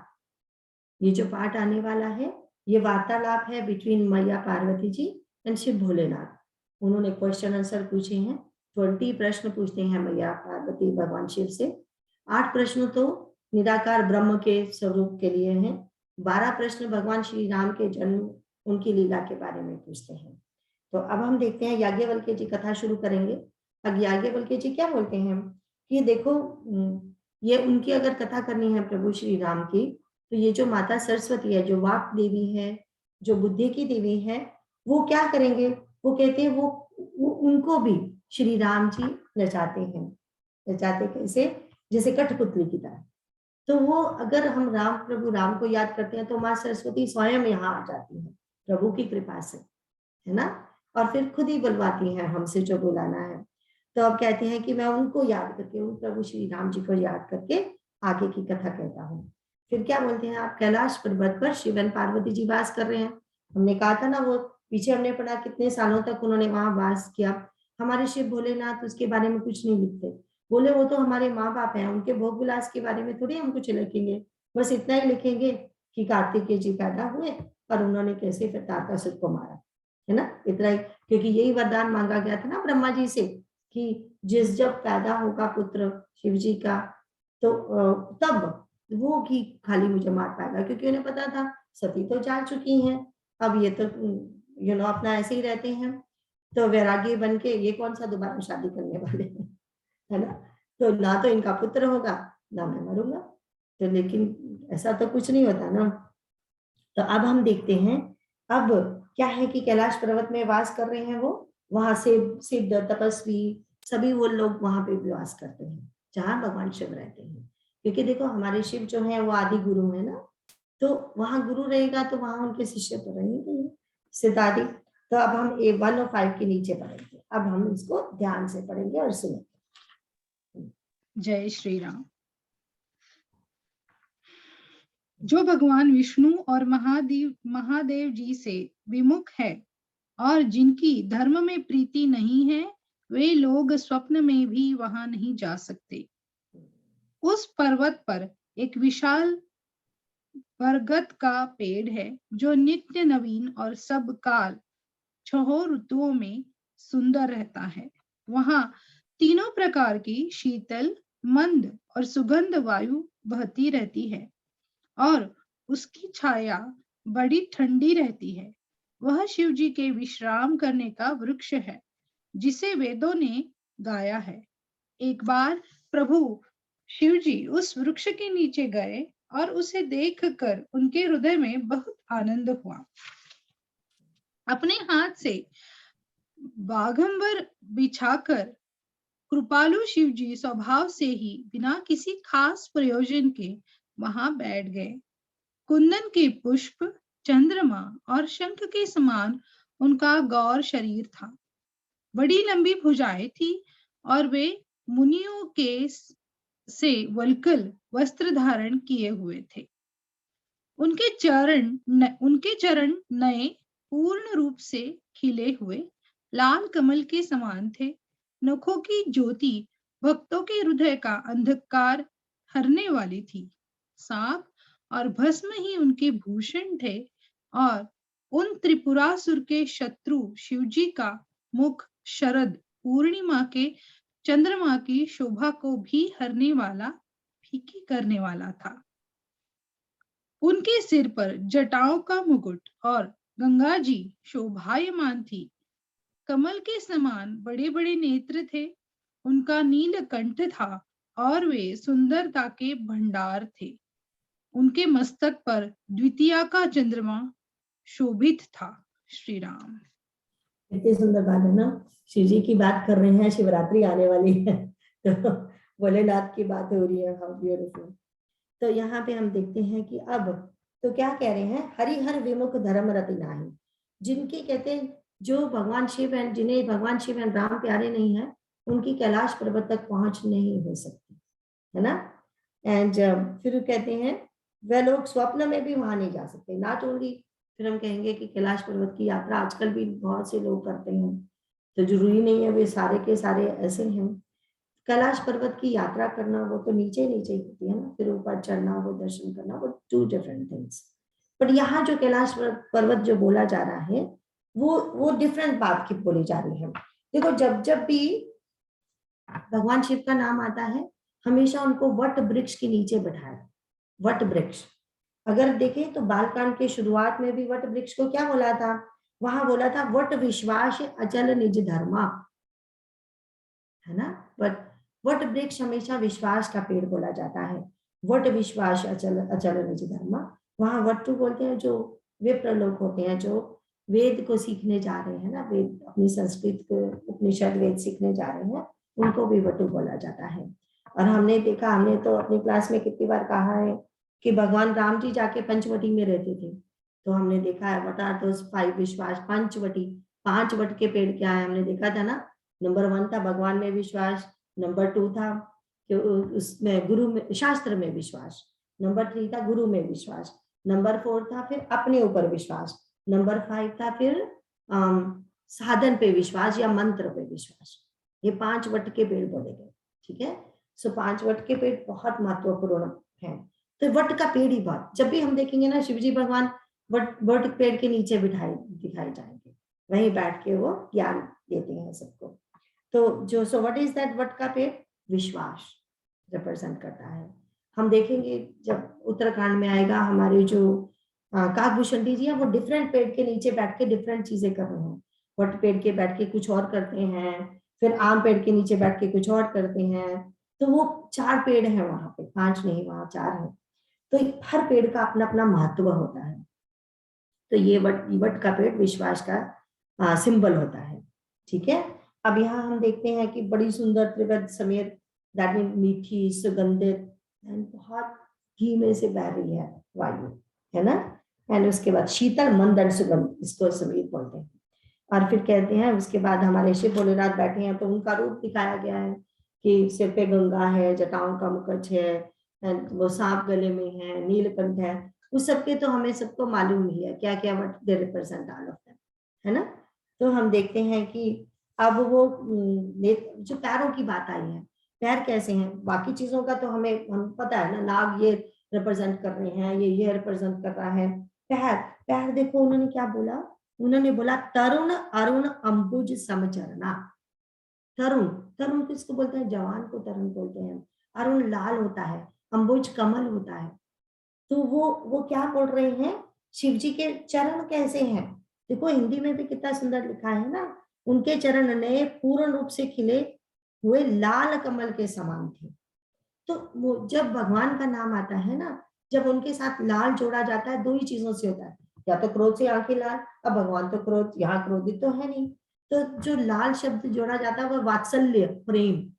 ये जो पाठ आने वाला है ये वार्तालाप है बिटवीन मैया पार्वती जी एंड शिव भोलेनाथ। उन्होंने क्वेश्चन आंसर पूछे हैं, 20 प्रश्न पूछते हैं मैया पार्वती भगवान शिव से। 8 प्रश्न तो निराकार ब्रह्म के स्वरूप के लिए हैं, 12 प्रश्न भगवान श्री राम के जन्म, उनकी लीला के बारे में पूछते हैं। तो अब हम देखते हैं, याज्ञवल्क्य जी कथा शुरू करेंगे। अब याज्ञवल्क्य जी क्या बोलते हैं कि देखो, ये उनकी अगर कथा करनी है प्रभु श्री राम की, तो ये जो माता सरस्वती है, जो वाक देवी है, जो बुद्धि की देवी है, वो क्या करेंगे, वो कहते हैं वो उनको भी श्री राम जी नचाते हैं। नचाते कैसे, जैसे कठपुतली की तरह। तो वो अगर हम प्रभु राम को याद करते हैं तो माँ सरस्वती स्वयं यहाँ आ जाती है प्रभु की कृपा से, है ना, और फिर खुद ही बुलवाती हैं हमसे जो बुलाना है। तो अब कहते हैं कि मैं उनको याद करके, उन प्रभु श्री राम जी को याद करके आगे की कथा कहता हूँ। फिर क्या बोलते हैं आप, कैलाश पर्वत पर शिव एंड पार्वती जी वास कर रहे हैं। हमने कहा था ना, वो पीछे हमने पढ़ा कितने सालों तक उन्होंने वहां वास किया। हमारे शिव भोलेनाथ उसके बारे में कुछ नहीं लिखते, बोले वो तो हमारे माँ बाप हैं, उनके भोग विलास के बारे में थोड़ी हम कुछ लिखेंगे, बस इतना ही लिखेंगे कि कार्तिकेय जी पैदा हुए और उन्होंने कैसे फिर तारकासुर को मारा, है ना, इतना ही। क्योंकि यही वरदान मांगा गया था ना ब्रह्मा जी से कि जब पैदा होगा पुत्र शिव जी का, तो तब वो ही खाली मुझे मार पाएगा, क्योंकि उन्हें पता था सती तो जा चुकी हैं, अब ये तो अपना ऐसे ही रहते हैं। तो वैरागी बन के ये कौन सा दोबारा शादी करने वाले हैं, है ना। तो ना तो इनका पुत्र होगा ना मैं मरूंगा, तो लेकिन ऐसा तो कुछ नहीं होता ना। तो अब हम देखते हैं, अब क्या है कि कैलाश पर्वत में वास कर रहे हैं वो, वहां से सिद्ध तपस्वी सभी वो लोग वहां पे भी वास करते हैं जहाँ भगवान शिव रहते हैं। क्योंकि देखो हमारे शिव जो है वो आदि गुरु है ना, तो वहां गुरु रहेगा तो वहां उनके शिष्य तो रहेंगे सिद्धादि। तो अब हम A1 और 5 के नीचे पढ़ेंगे, अब हम इसको ध्यान से पढ़ेंगे और सुनेंगे। जय श्री राम। जो भगवान विष्णु और महादेव जी से विमुख है और जिनकी धर्म में प्रीति नहीं है, वे लोग स्वप्न में भी वहां नहीं जा सकते। उस पर्वत पर एक विशाल बरगद का पेड़ है जो नित्य नवीन और सब काल 6 ऋतुओं में सुंदर रहता है। वहां तीनों प्रकार की शीतल, मंद और सुगंध वायु बहती रहती है और उसकी छाया बड़ी ठंडी रहती है। वह शिव जी के विश्राम करने का वृक्ष है जिसे वेदों ने गाया है। एक बार प्रभु शिव जी उस वृक्ष के नीचे गए और उसे देखकर उनके हृदय में बहुत आनंद हुआ। अपने हाथ से बाघंबर बिछाकर कृपालु शिव जी स्वभाव से ही बिना किसी खास प्रयोजन के वहां बैठ गए। कुंदन के पुष्प, चंद्रमा और शंख के समान उनका गौर शरीर था। बड़ी लंबी भुजाएं थी और वे मुनियों के से वल्कल वस्त्र धारण किए हुए थे। उनके चरण नए पूर्ण रूप से खिले हुए लाल कमल के समान थे। नखों की ज्योति भक्तों के हृदय का अंधकार हरने वाली थी। सांप और भस्म ही उनके भूषण थे और उन त्रिपुरासुर के शत्रु शिवजी का मुख शरद पूर्णिमा के चंद्रमा की शोभा को भी हरने वाला, फीकी करने वाला था। उनके सिर पर जटाओं का मुकुट और गंगा जी शोभायमान थी। कमल के समान बड़े बड़े नेत्र थे। उनका नील कंठ था और वे सुंदरता के भंडार थे। उनके मस्तक पर द्वितीया का चंद्रमा शोभित था। श्री राम। कितनी सुंदर बात है ना, शिव जी की बात कर रहे हैं, शिवरात्रि आने वाली है तो भोलेनाथ की बात हो रही है। How beautiful. तो यहाँ पे हम देखते हैं कि अब तो क्या कह रहे हैं, हरिहर विमुख धर्म रति नाही, जिनके कहते हैं जो भगवान शिव एंड जिन्हें भगवान शिव एंड राम प्यारे नहीं है, उनकी कैलाश पर्वत तक पहुंच नहीं हो सकती, है ना। एंड फिर कहते हैं वह लोग स्वप्न में भी वहां नहीं जा सकते। नॉट ओनली, फिर हम कहेंगे कि कैलाश पर्वत की यात्रा आजकल भी बहुत से लोग करते हैं, तो जरूरी नहीं है वे सारे के सारे ऐसे हैं। कैलाश पर्वत की यात्रा करना वो तो नीचे नीचे ही होती है ना, फिर ऊपर चढ़ना, वो दर्शन करना, वो 2 डिफरेंट थिंग्स। बट यहाँ जो कैलाश पर्वत जो बोला जा रहा है वो डिफरेंट बात की बोली जा रही है। देखो जब जब भी भगवान शिव का नाम आता है, हमेशा उनको वट वृक्ष के नीचे बैठाया। वट वृक्ष अगर देखें तो बालकांड के शुरुआत में भी वट वृक्ष को क्या बोला था, वहां बोला था वट विश्वास अचल निज धर्मा, है ना। बट वट वृक्ष हमेशा विश्वास का पेड़ बोला जाता है। वट विश्वास अचल अचल निज धर्मा, वहां वट्टु बोलते हैं जो विप्र लोग होते हैं, जो वेद को सीखने जा रहे हैं ना, वेद अपनी संस्कृत को उपनिषद वेद सीखने जा रहे हैं, उनको भी वटु बोला जाता है। और हमने देखा, हमने तो अपनी क्लास में कितनी बार कहा है कि भगवान राम जी जाके पंचवटी में रहते थे, तो हमने देखा है व्हाट आर दोस 5 विश्वास। पंचवटी, 5 वट के पेड़ क्या है हमने देखा था ना। नंबर 1 था भगवान में विश्वास, नंबर 2 था कि उसमें गुरु में, शास्त्र में विश्वास, नंबर 3 था गुरु में विश्वास, नंबर 4 था फिर अपने ऊपर विश्वास, नंबर 5 था फिर साधन पे विश्वास या मंत्र पे विश्वास। ये 5 वट के पेड़ बोले गए, ठीक है। सो 5 वट के पेड़ बहुत महत्वपूर्ण है। तो वट का पेड़ ही बहुत, जब भी हम देखेंगे ना शिवजी भगवान वट पेड़ के नीचे दिखाई जाएंगे, वहीं बैठ के वो ज्ञान देते हैं सबको। तो जो so what is that, what का पेड़ विश्वास रिप्रेजेंट करता है। हम देखेंगे जब उत्तराखंड में आएगा, हमारे जो काकभूषण जी है वो डिफरेंट पेड़ के नीचे बैठ के डिफरेंट चीजें कर रहे हैं। वट पेड़ के बैठ के कुछ और करते हैं, फिर आम पेड़ के नीचे बैठ के कुछ और करते हैं। तो वो 4 पेड़ हैं वहां पे, 5 नहीं, वहां 4 हैं। तो हर पेड़ का अपना अपना महत्व होता है। तो ये वट का पेड़ विश्वास का सिंबल होता है। ठीक है, अब यहाँ हम देखते हैं कि बड़ी सुंदर त्रिवद समेत, दैट मीन मीठी सुगंधित, बहुत धीमे से बह रही है वायु, है ना। एंड उसके बाद शीतल मंदन सुगंध, इसको समीर बोलते हैं। और फिर कहते हैं उसके बाद हमारे शिव भोलेनाथ बैठे हैं, तो उनका रूप दिखाया गया है कि सिर पे गंगा है, जटाओं का मुकुट है, वो सांप गले में है, नीलकंठ है। उस सबके तो हमें सबको मालूम ही है क्या क्या what they represent all of them, है ना। तो हम देखते हैं कि अब वो जो पैरों की बात आई है, पैर कैसे हैं, बाकी चीजों का तो हम पता है ना, नाग ये रिप्रेजेंट कर रहे हैं, ये रिप्रेजेंट कर रहा है। पैर, पैर देखो उन्होंने क्या बोला, उन्होंने बोला तरुण अरुण अंबुज समचरना। तरुण, तरुण किसको बोलते हैं, जवान को तरुण बोलते हैं। अरुण लाल होता है, अंबुज कमल होता है। तो वो क्या बोल रहे हैं, शिव जी के चरण कैसे हैं। देखो हिंदी में भी कितना सुंदर लिखा है ना, उनके चरण ने पूर्ण रूप से खिले हुए लाल कमल के समान थे। तो वो जब भगवान का नाम आता है ना, जब उनके साथ लाल जोड़ा जाता है, 2 ही चीजों से होता है, या तो क्रोध से आंखें लाल, अब भगवान तो क्रोध, यहाँ क्रोधित तो है नहीं। तो जो लाल शब्द जोड़ा जाता है वो वात्सल्य, प्रेम,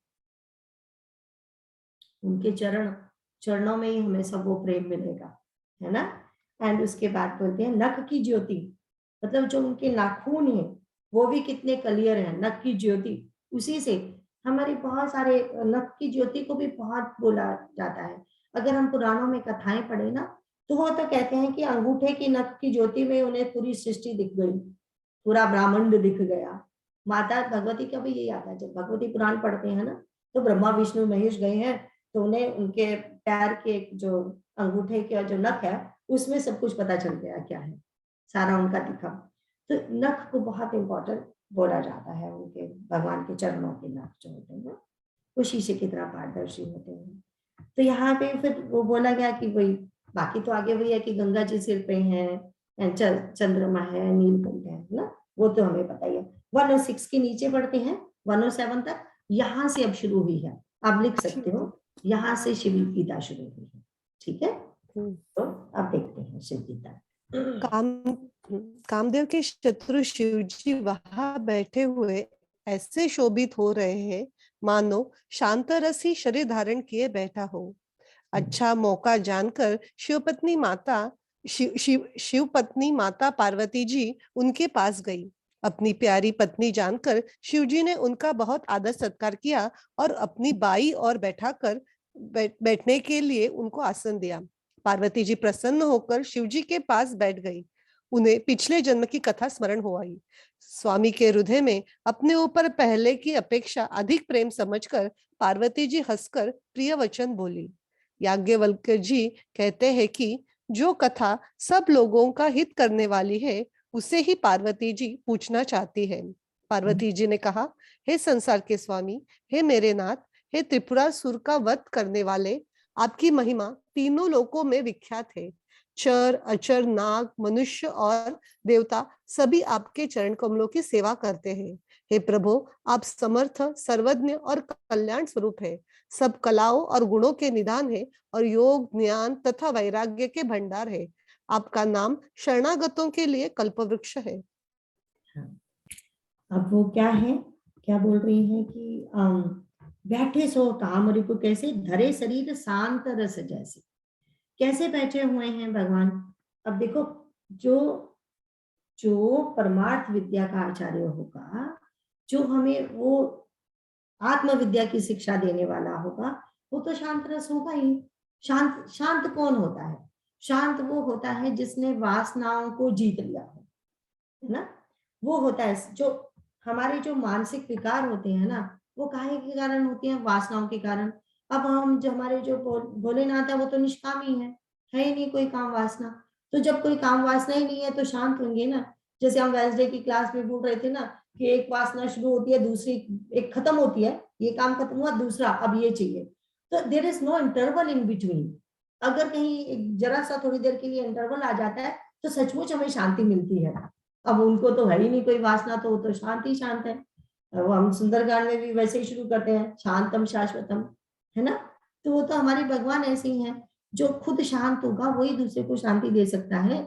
उनके चरणों में ही हमें सब वो प्रेम मिलेगा, है ना। एंड उसके बाद बोलते हैं नख की ज्योति, मतलब जो उनके नाखून है वो भी कितने क्लियर हैं, नख की ज्योति, उसी से हमारे बहुत सारे नख की ज्योति को भी बहुत बोला जाता है। अगर हम पुराणों में कथाएं पढ़े ना, तो वो तो कहते हैं कि अंगूठे की नख की ज्योति में उन्हें पूरी सृष्टि दिख गई, पूरा ब्रह्मांड दिख गया। माता भगवती का भी यही आता है, जब भगवती पुराण पढ़ते हैं ना, तो ब्रह्मा विष्णु महेश गए हैं, तो उन्हें उनके पैर के जो अंगूठे के जो नख है उसमें सब कुछ पता चल गया क्या है, सारा उनका दिखा। तो नख को बहुत इंपॉर्टेंट बोला जाता है, उनके भगवान के चरणों के नख जो होते हैं वो शीशे की तरह पारदर्शी होते हैं। तो यहाँ पे फिर वो बोला गया कि वही, बाकी तो आगे वही है कि गंगा जी सिर पे हैं, चंद्रमा है, नीलकंठ है ना, वो तो हमें पता ही है। 106 के नीचे पढ़ते हैं 107 तक, यहाँ से अब शुरू हुई है, आप लिख सकते हो, यहाँ से शिव गीता शुरू हुई है। ठीक है, तो अब देखते हैं शिव गीता। कामदेव के शत्रु शिव जी वहां बैठे हुए ऐसे शोभित हो रहे हैं मानो शांत रस ही शरीर धारण किए बैठा हो। अच्छा मौका जानकर शिव पत्नी माता पार्वती जी उनके पास गई। अपनी प्यारी पत्नी जानकर शिव जी ने उनका बहुत आदर सत्कार किया और अपनी बाई और बैठाकर बैठने के लिए उनको आसन दिया। पार्वती जी प्रसन्न होकर शिव जी के पास बैठ गई। उन्हें पिछले जन्म की कथा स्मरण हो आई। स्वामी के हृदय में अपने ऊपर पहले की अपेक्षा अधिक प्रेम समझकर पार्वती जी हंसकर प्रिय वचन बोली। याज्ञवल्क्य जी कहते हैं कि जो कथा सब लोगों का हित करने वाली है उसे ही पार्वती जी पूछना चाहती है। पार्वती जी ने कहा, हे संसार के स्वामी, हे मेरे नाथ, हे त्रिपुरासुर का वध करने वाले, आपकी महिमा तीनों लोकों में विख्यात है। चर अचर नाग मनुष्य और देवता सभी आपके चरण कमलों की सेवा करते हैं। हे प्रभु, आप समर्थ, सर्वज्ञ और कल्याण स्वरूप है, सब कलाओं और गुणों के निदान है और योग ज्ञान तथा वैराग्य के भंडार है। आपका नाम शरणागतों के लिए कल्पवृक्ष है। अब वो क्या है, क्या बोल रही हैं कि बैठे सो तामरी को कैसे, धरे शरीर शांत रस जैसे, कैसे बैठे हुए हैं भगवान। अब देखो, जो परमार्थ विद्या का आचार्य होगा, जो हमें वो आत्म विद्या की शिक्षा देने वाला होगा, वो तो शांत रस होगा ही। शांत कौन होता है, शांत वो होता है जिसने वासनाओं को जीत लिया हो, है ना। वो होता है जो हमारे जो मानसिक विकार होते हैं ना, वो काहे के कारण होते हैं, वासनाओं के कारण। अब हम जो हमारे जो भोलेनाथ है वो तो निष्कामी है ही नहीं कोई काम वासना। तो जब कोई काम वासना ही नहीं है तो शांत होंगे ना। जैसे हम वेंसडे की क्लास में बोल रहे थे ना कि एक वासना शुरू होती है, दूसरी एक खत्म होती है, ये काम खत्म हुआ, दूसरा अब ये चाहिए। तो there is no interval in between. अगर कहीं जरा सा थोड़ी देर के लिए इंटरवल आ जाता है तो सचमुच हमें शांति मिलती है। अब उनको तो है ही नहीं कोई वासना, तो वो तो शांत ही शांत है। वो हम सुंदरकांड में भी वैसे ही शुरू करते हैं, शांतम शाश्वतम, है ना। तो वो तो हमारे भगवान ऐसे ही हैं, जो खुद शांत होगा वही दूसरे को शांति दे सकता है।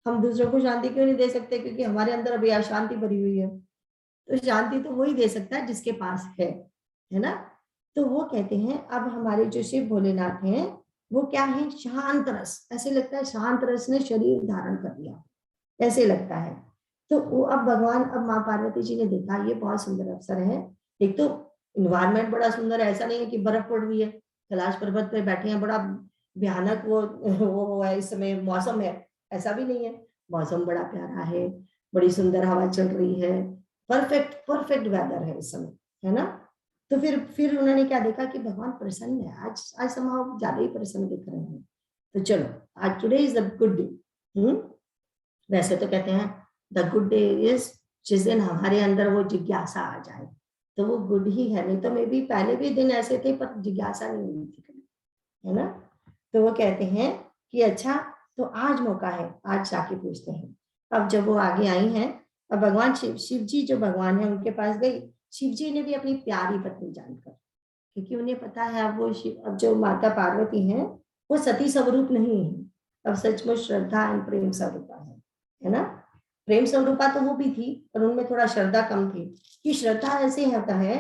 हम दूसरों को शांति क्यों नहीं दे सकते? क्योंकि हमारे अंदर अभी अशांति भरी हुई है। तो शांति तो वही दे सकता है जिसके पास है ना। तो वो कहते हैं अब हमारे जो शिव भोलेनाथ हैं वो क्या है, शांत रस। ऐसे लगता है शांत रस ने शरीर धारण कर लिया, ऐसे लगता है। तो वो अब भगवान, अब माँ पार्वती जी ने देखा ये बहुत सुंदर अवसर है। एक तो इन्वायरमेंट बड़ा सुंदर है, ऐसा नहीं है कि बर्फ पड़ रही है, कैलाश पर्वत पे बैठे हैं, बड़ा भयानक वो है इस समय मौसम है, ऐसा भी नहीं है। मौसम बड़ा प्यारा है, बड़ी सुंदर हवा चल रही है, परफेक्ट वेदर है इस समय, है ना। तो फिर उन्होंने क्या देखा कि भगवान प्रसन्न है, आज समाव ज्यादा ही प्रसन्न दिख रहे हैं। तो चलो आज today is the good day. वैसे तो कहते हैं द गुड डे इज जिस दिन हमारे अंदर वो जिज्ञासा आ जाए, तो वो गुड ही है। नहीं तो मे भी पहले भी दिन ऐसे थे पर जिज्ञासा नहीं हुई थी, है ना। तो वो कहते हैं कि अच्छा तो आज मौका है, आज जाके पूछते हैं। अब जब वो आगे आई हैं, अब भगवान शिव जी जो भगवान है उनके पास गई। शिव जी ने भी अपनी प्यारी पत्नी जानकर, क्योंकि उन्हें पता है अब जो माता पार्वती हैं वो सती स्वरूप नहीं है, अब सचमुच श्रद्धा एंड प्रेम स्वरूपा है ना। प्रेम स्वरूपा तो वो भी थी, पर उनमें थोड़ा श्रद्धा कम थी। कि श्रद्धा ऐसे होता है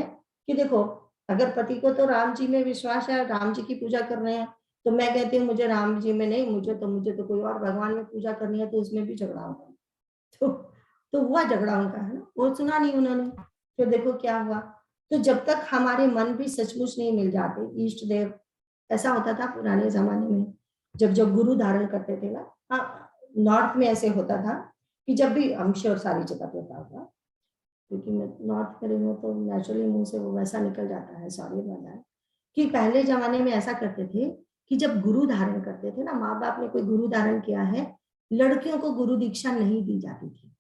कि देखो अगर पति को तो राम जी में विश्वास है, राम जी की पूजा कर रहे हैं, तो मैं कहती हूँ मुझे राम जी में नहीं, मुझे तो कोई और भगवान में पूजा करनी है, तो उसमें भी झगड़ा होगा। तो हुआ झगड़ा उनका, है ना, वो सुना नहीं उन्होंने। फिर देखो क्या हुआ। तो जब तक हमारे मन भी सचमुच नहीं मिल जाते इष्ट देव, ऐसा होता था पुराने जमाने में, जब गुरु धारण करते थे ना। हाँ, नॉर्थ में ऐसे होता था कि जब भी, हम श्योर सारी जगह पे होता होगा, क्योंकि मैं नॉर्थ में रही हूँ तो नेचुरली मुंह से वो वैसा निकल जाता है, सॉरी वाला, कि पहले जमाने में ऐसा करते थे कि जब गुरु धारण करते थे ना, माँ बाप ने कोई गुरु धारण किया है, लड़कियों को गुरु दीक्षा नहीं दी जाती थी।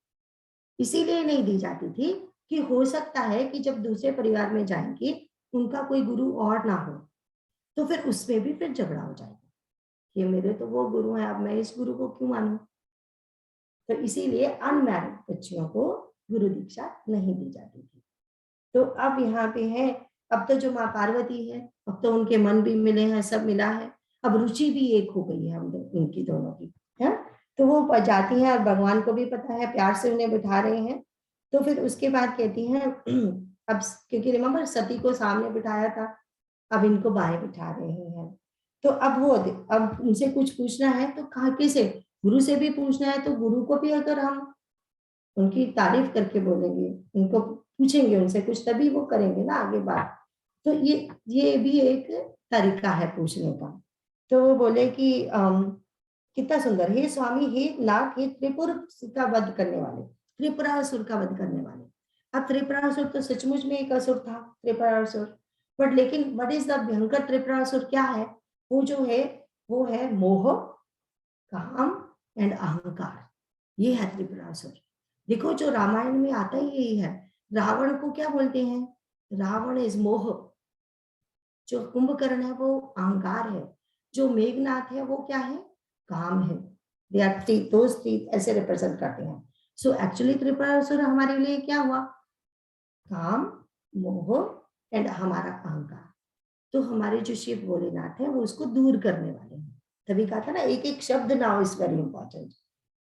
इसीलिए नहीं दी जाती थी कि हो सकता है कि जब दूसरे परिवार में जाएंगे उनका कोई गुरु और ना हो, तो फिर उसमें भी फिर झगड़ा हो जाएगा कि मेरे तो वो गुरु है, अब मैं इस गुरु को क्यों मानूं। तो इसीलिए अनमैरिड बच्चियों को गुरु दीक्षा नहीं दी जाती थी। तो अब यहाँ पे है, अब तो जो माँ पार्वती है, अब तो उनके मन भी मिले हैं, सब मिला है, अब रुचि भी एक हो गई है उनकी दोनों की, है। तो वो जाती हैं और भगवान को भी पता है, प्यार से उन्हें बिठा रहे हैं। तो फिर उसके बाद कहती हैं अब क्योंकि रिमेम्बर सती को सामने बिठाया था, अब इनको बाएं बिठा रहे हैं। तो अब उनसे कुछ पूछना है तो कहा किसे, गुरु से भी पूछना है, तो गुरु को भी अगर हम उनकी तारीफ करके बोलेंगे, उनको पूछेंगे उनसे कुछ, तभी वो करेंगे ना आगे बात। तो ये भी एक तरीका है पूछने का। तो वो बोले कि कितना सुंदर, हे स्वामी, हे नाथ, हे त्रिपुर का वध करने वाले, त्रिपुरासुर का वध करने वाले। अब त्रिपुरासुर तो सचमुच में एक असुर था, त्रिपुरासुर, बट लेकिन व्हाट इज द भयंकर त्रिपुरासुर क्या है? वो जो है वो है मोह, काम एंड अहंकार, ये है त्रिपुरासुर। देखो जो रामायण में आता ही यही है। रावण को क्या बोलते हैं? रावण इज मोह। जो कुंभकर्ण है वो अहंकार है, जो मेघनाथ है वो क्या है? काम है। दे आर थ्री ऐसे रिप्रेजेंट करते हैं। सो एक्चुअली त्रिपुरासुर हमारे लिए क्या हुआ? काम, मोह एंड हमारा अहंकार। तो हमारे जो शिव भोलेनाथ है वो उसको दूर करने वाले हैं। तभी कहा था ना, एक एक शब्द नाउ इज वेरी इंपॉर्टेंट।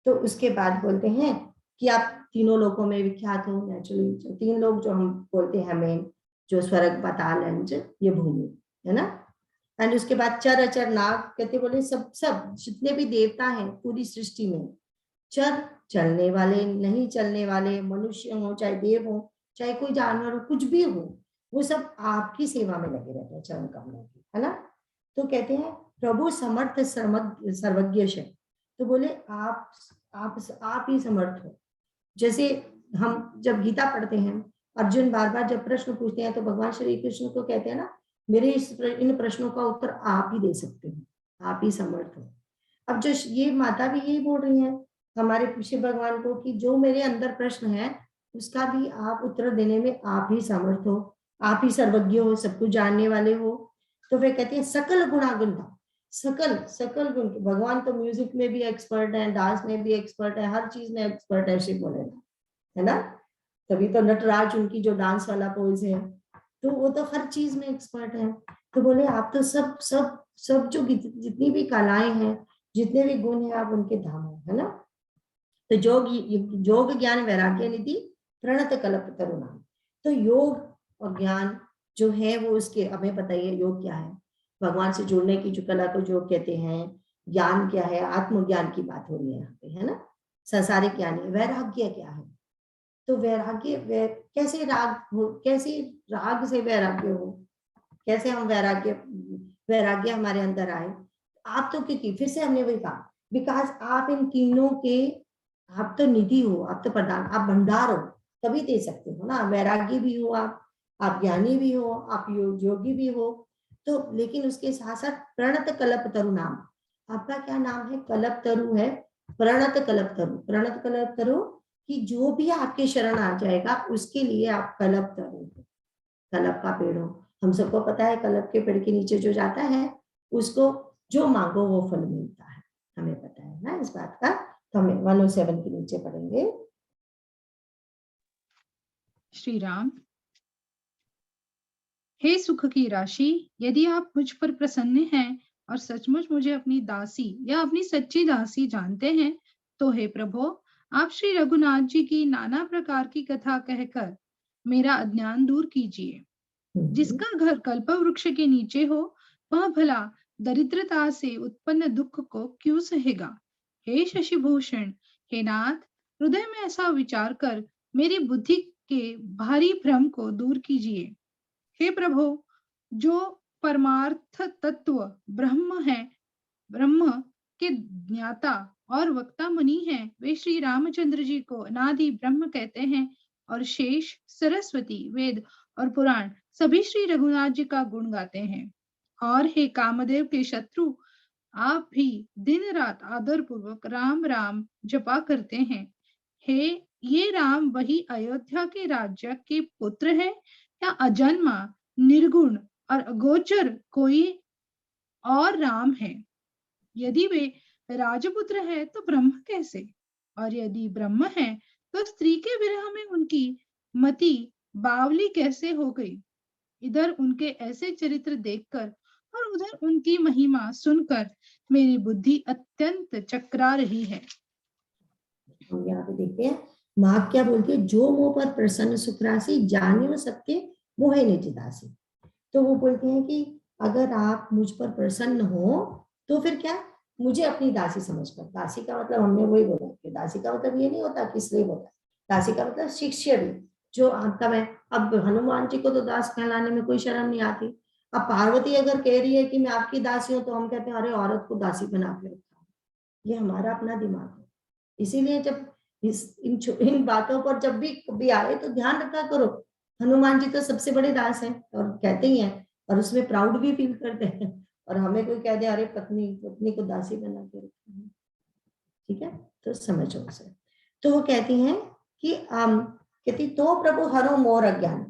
तो उसके बाद बोलते हैं कि आप तीनों लोकों में विख्यात हो। नेचुरली तीन लोग जो हम बोलते हैं मेन, जो स्वर्ग, पाताल एंड ये भूमि, है ना। एंड उसके बाद चर अचर नाग कहते, बोले सब जितने भी देवता हैं पूरी सृष्टि में, चर चलने वाले, नहीं चलने वाले, मनुष्य हो चाहे देव हो चाहे कोई जानवर हो, कुछ भी हो, वो सब आपकी सेवा में लगे रहते हैं, चरण कमलों की, है ना। तो कहते हैं प्रभु समर्थ सर्वज्ञ है। तो बोले आप ही समर्थ हो। जैसे हम जब गीता पढ़ते हैं, अर्जुन बार बार जब प्रश्न पूछते हैं तो भगवान श्री कृष्ण को कहते हैं ना, मेरे इन प्रश्नों का उत्तर आप ही दे सकते हैं, आप ही समर्थ हो। अब जो ये माता भी यही बोल रही है हमारे शिव भगवान को कि जो मेरे अंदर प्रश्न है उसका भी आप उत्तर देने में आप ही समर्थ हो, आप ही सर्वज्ञ हो, सब कुछ जानने वाले हो। तो वे कहते हैं सकल गुणागुण था, सकल सकल गुण, भगवान तो म्यूजिक में भी एक्सपर्ट है, डांस में भी एक्सपर्ट है, हर चीज में एक्सपर्ट है श्री भोलेनाथ, है ना। तभी तो नटराज उनकी जो डांस वाला पोज है, तो वो तो हर चीज में एक्सपर्ट है। तो बोले आप तो सब सब सब जो जितनी भी कलाएं हैं, जितने भी गुण हैं, आप उनके धाम हो, है ना। तो योग ज्ञान वैराग्य निधि प्रणत कल्प तरुणाम। तो योग और ज्ञान जो है वो उसके, हमें बताइए योग क्या है। भगवान से जुड़ने की जो कला को योग कहते हैं। ज्ञान क्या है, आत्मज्ञान की बात हो रही है यहाँ पे, है ना। संसारिक ज्ञान। वैराग्य क्या है, तो वैराग्य कैसे कैसे राग से वैराग्य हो, कैसे हम वैराग्य हमारे अंदर आए। आप तो क्योंकि फिर से हमने वही कहा, विकास आप इन तीनों के, आप तो निधि हो, आप तो प्रधान, आप भंडार हो, तभी दे सकते हो ना। वैराग्य भी हो आप ज्ञानी भी हो, आप योगी भी हो। तो लेकिन उसके साथ साथ प्रणत कल्प तरु नाम, आपका क्या नाम है, कल्प तरु है, प्रणत कल्प तरु। प्रणत कल्प तरु कि जो भी आपके शरण आ जाएगा उसके लिए आप कल्प तरु हो, कल्प का पेड़ हो। हम सबको पता है कल्प के पेड़ के नीचे जो जाता है उसको जो मांगो वो फल मिलता है, हमें पता है ना इस बात का। तो हमें 107 के नीचे पढ़ेंगे। श्री राम, हे सुख की राशि, यदि आप मुझ पर प्रसन्न हैं और सचमुच मुझे अपनी दासी या अपनी सच्ची दासी जानते हैं, तो हे प्रभु, आप श्री रघुनाथ जी की नाना प्रकार की कथा कहकर मेरा अज्ञान दूर कीजिए। जिसका घर कल्प वृक्ष के नीचे हो, वह भला दरिद्रता से उत्पन्न दुख को क्यों सहेगा। हे शशिभूषण, हे नाथ, हृदय में ऐसा विचार कर मेरी बुद्धि के भारी भ्रम को दूर कीजिए। हे प्रभु, जो परमार्थ तत्व ब्रह्म है, ब्रह्म के ज्ञाता और वक्ता मुनि हैं, वे श्री रामचंद्र जी को अनादि ब्रह्म कहते हैं, और शेष, सरस्वती, वेद और पुराण सभी श्री रघुनाथ जी का गुण गाते हैं। और हे कामदेव के शत्रु, आप भी दिन रात आदर पूर्वक राम राम जपा करते हैं। हे, ये राम वही अयोध्या के राजा के पुत्र है, या अजन्मा, निर्गुण और अगोचर कोई और राम है। यदि वे राजपुत्र है तो ब्रह्म कैसे, और यदि ब्रह्म है तो स्त्री के विरह में उनकी मति बावली कैसे हो गई। इधर उनके ऐसे चरित्र देखकर और उधर उनकी महिमा सुनकर मेरी बुद्धि अत्यंत चकरा रही है। हम यहाँ पे देखते हैं माँ क्या बोलती है, जो मुंह पर प्रसन्न सुखराशि जाने सबके मोहे निज दासी। तो वो बोलते हैं कि अगर आप मुझ पर प्रसन्न हो तो फिर क्या, मुझे अपनी दासी समझकर। दासी का मतलब हमने वही बोला कि दासी का मतलब ये नहीं होता कि स्लेव होता है, दासी का मतलब शिष्य भी जो आपका। मैं अब हनुमान जी को तो दास कहलाने में कोई शर्म नहीं आती। अब पार्वती अगर कह रही है कि मैं आपकी दासी हूँ, तो हम कहते हैं अरे औरत को दासी बना के रखा। ये हमारा अपना दिमाग है। इसीलिए जब इन बातों पर जब भी आए तो ध्यान रखा करो, हनुमान जी तो सबसे बड़े दास हैं और कहते ही हैं, और उसमें प्राउड भी फील करते हैं। और हमें कोई कह दे अरे पत्नी को दासी बना के रखा है, ठीक है, तो समझो उसे। तो वो कहती हैं कि कहती तो प्रभु हरो मोर अज्ञान,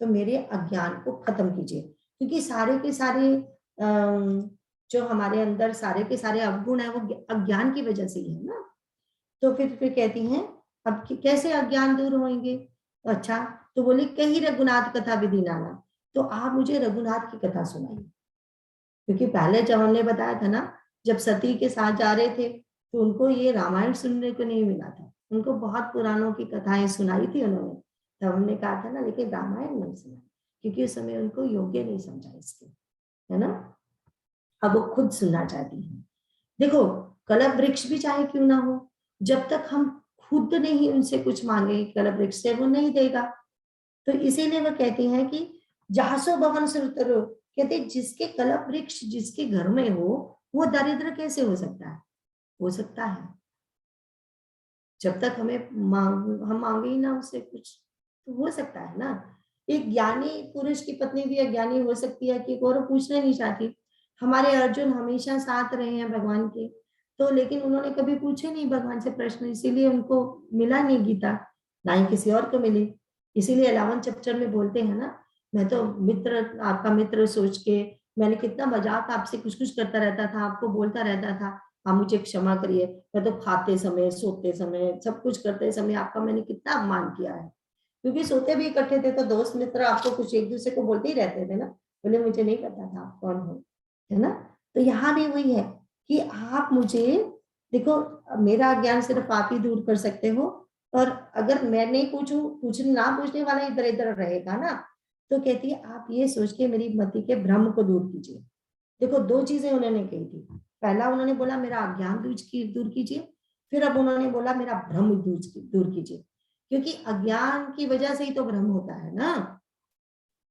तो मेरे अज्ञान को खत्म कीजिए, क्योंकि सारे के सारे जो हमारे अंदर सारे के सारे अवगुण है वो अज्ञान की वजह से ही है ना। तो फिर कहती हैं अब कैसे अज्ञान दूर होंगे। अच्छा, तो बोली कही रघुनाथ कथा विधि नाना, तो आप मुझे रघुनाथ की कथा सुनाइए। क्योंकि पहले जब हमने बताया था ना, जब सती के साथ जा रहे थे तो उनको ये रामायण सुनने को नहीं मिला था, उनको बहुत पुराणों की कथाएं सुनाई थी उन्होंने। तब हमने कहा था ना, लेकिन रामायण नहीं सुना, क्योंकि उस समय उनको योग्य नहीं समझा इसके, है ना। अब वो खुद सुनना चाहती है। देखो, कल्प वृक्ष भी चाहे क्यों ना हो, जब तक हम खुद नहीं उनसे कुछ मांगे कल्प वृक्ष से वो नहीं देगा। तो इसीलिए वो कहती हैं कि जासो भवन सुरतरो, कहते जिसके कल्प वृक्ष जिसके घर में हो वो दरिद्र कैसे हो सकता है। हो सकता है जब तक हम मांगे ही ना उससे कुछ, तो हो सकता है ना। एक ज्ञानी पुरुष की पत्नी भी अज्ञानी हो सकती है कि और पूछना नहीं चाहती। हमारे अर्जुन हमेशा साथ रहे हैं भगवान के, तो लेकिन उन्होंने कभी पूछे नहीं भगवान से प्रश्न, इसीलिए उनको मिला नहीं गीता, ना ही किसी और को मिली। इसीलिए 11 चैप्टर में बोलते हैं ना, मैं तो मित्र, आपका मित्र सोच के मैंने कितना मजाक आपसे कुछ कुछ करता रहता था, आपको बोलता रहता था, आप मुझे क्षमा करिए। मैं तो खाते समय, सोते समय, सब कुछ करते समय आपका मैंने कितना अपमान किया है, क्योंकि सोते भी इकट्ठे थे तो दोस्त मित्र आपको कुछ एक दूसरे को बोलते ही रहते थे ना, बोले मुझे नहीं पता था आप कौन हो, है ना। तो यहाँ भी वही है कि आप मुझे देखो, मेरा ज्ञान सिर्फ आप ही दूर कर सकते हो, और अगर मैं नहीं पूछूं, ना पूछने वाला इधर इधर रहेगा ना, तो कहती है आप ये सोच के मेरी मति के भ्रम को दूर कीजिए। देखो 2 चीजें उन्होंने कही थी, पहला उन्होंने बोला मेरा अज्ञान दूर कीजिए, फिर अब उन्होंने बोला मेरा भ्रम दूर कीजिए, क्योंकि अज्ञान की वजह से ही तो भ्रम होता है ना।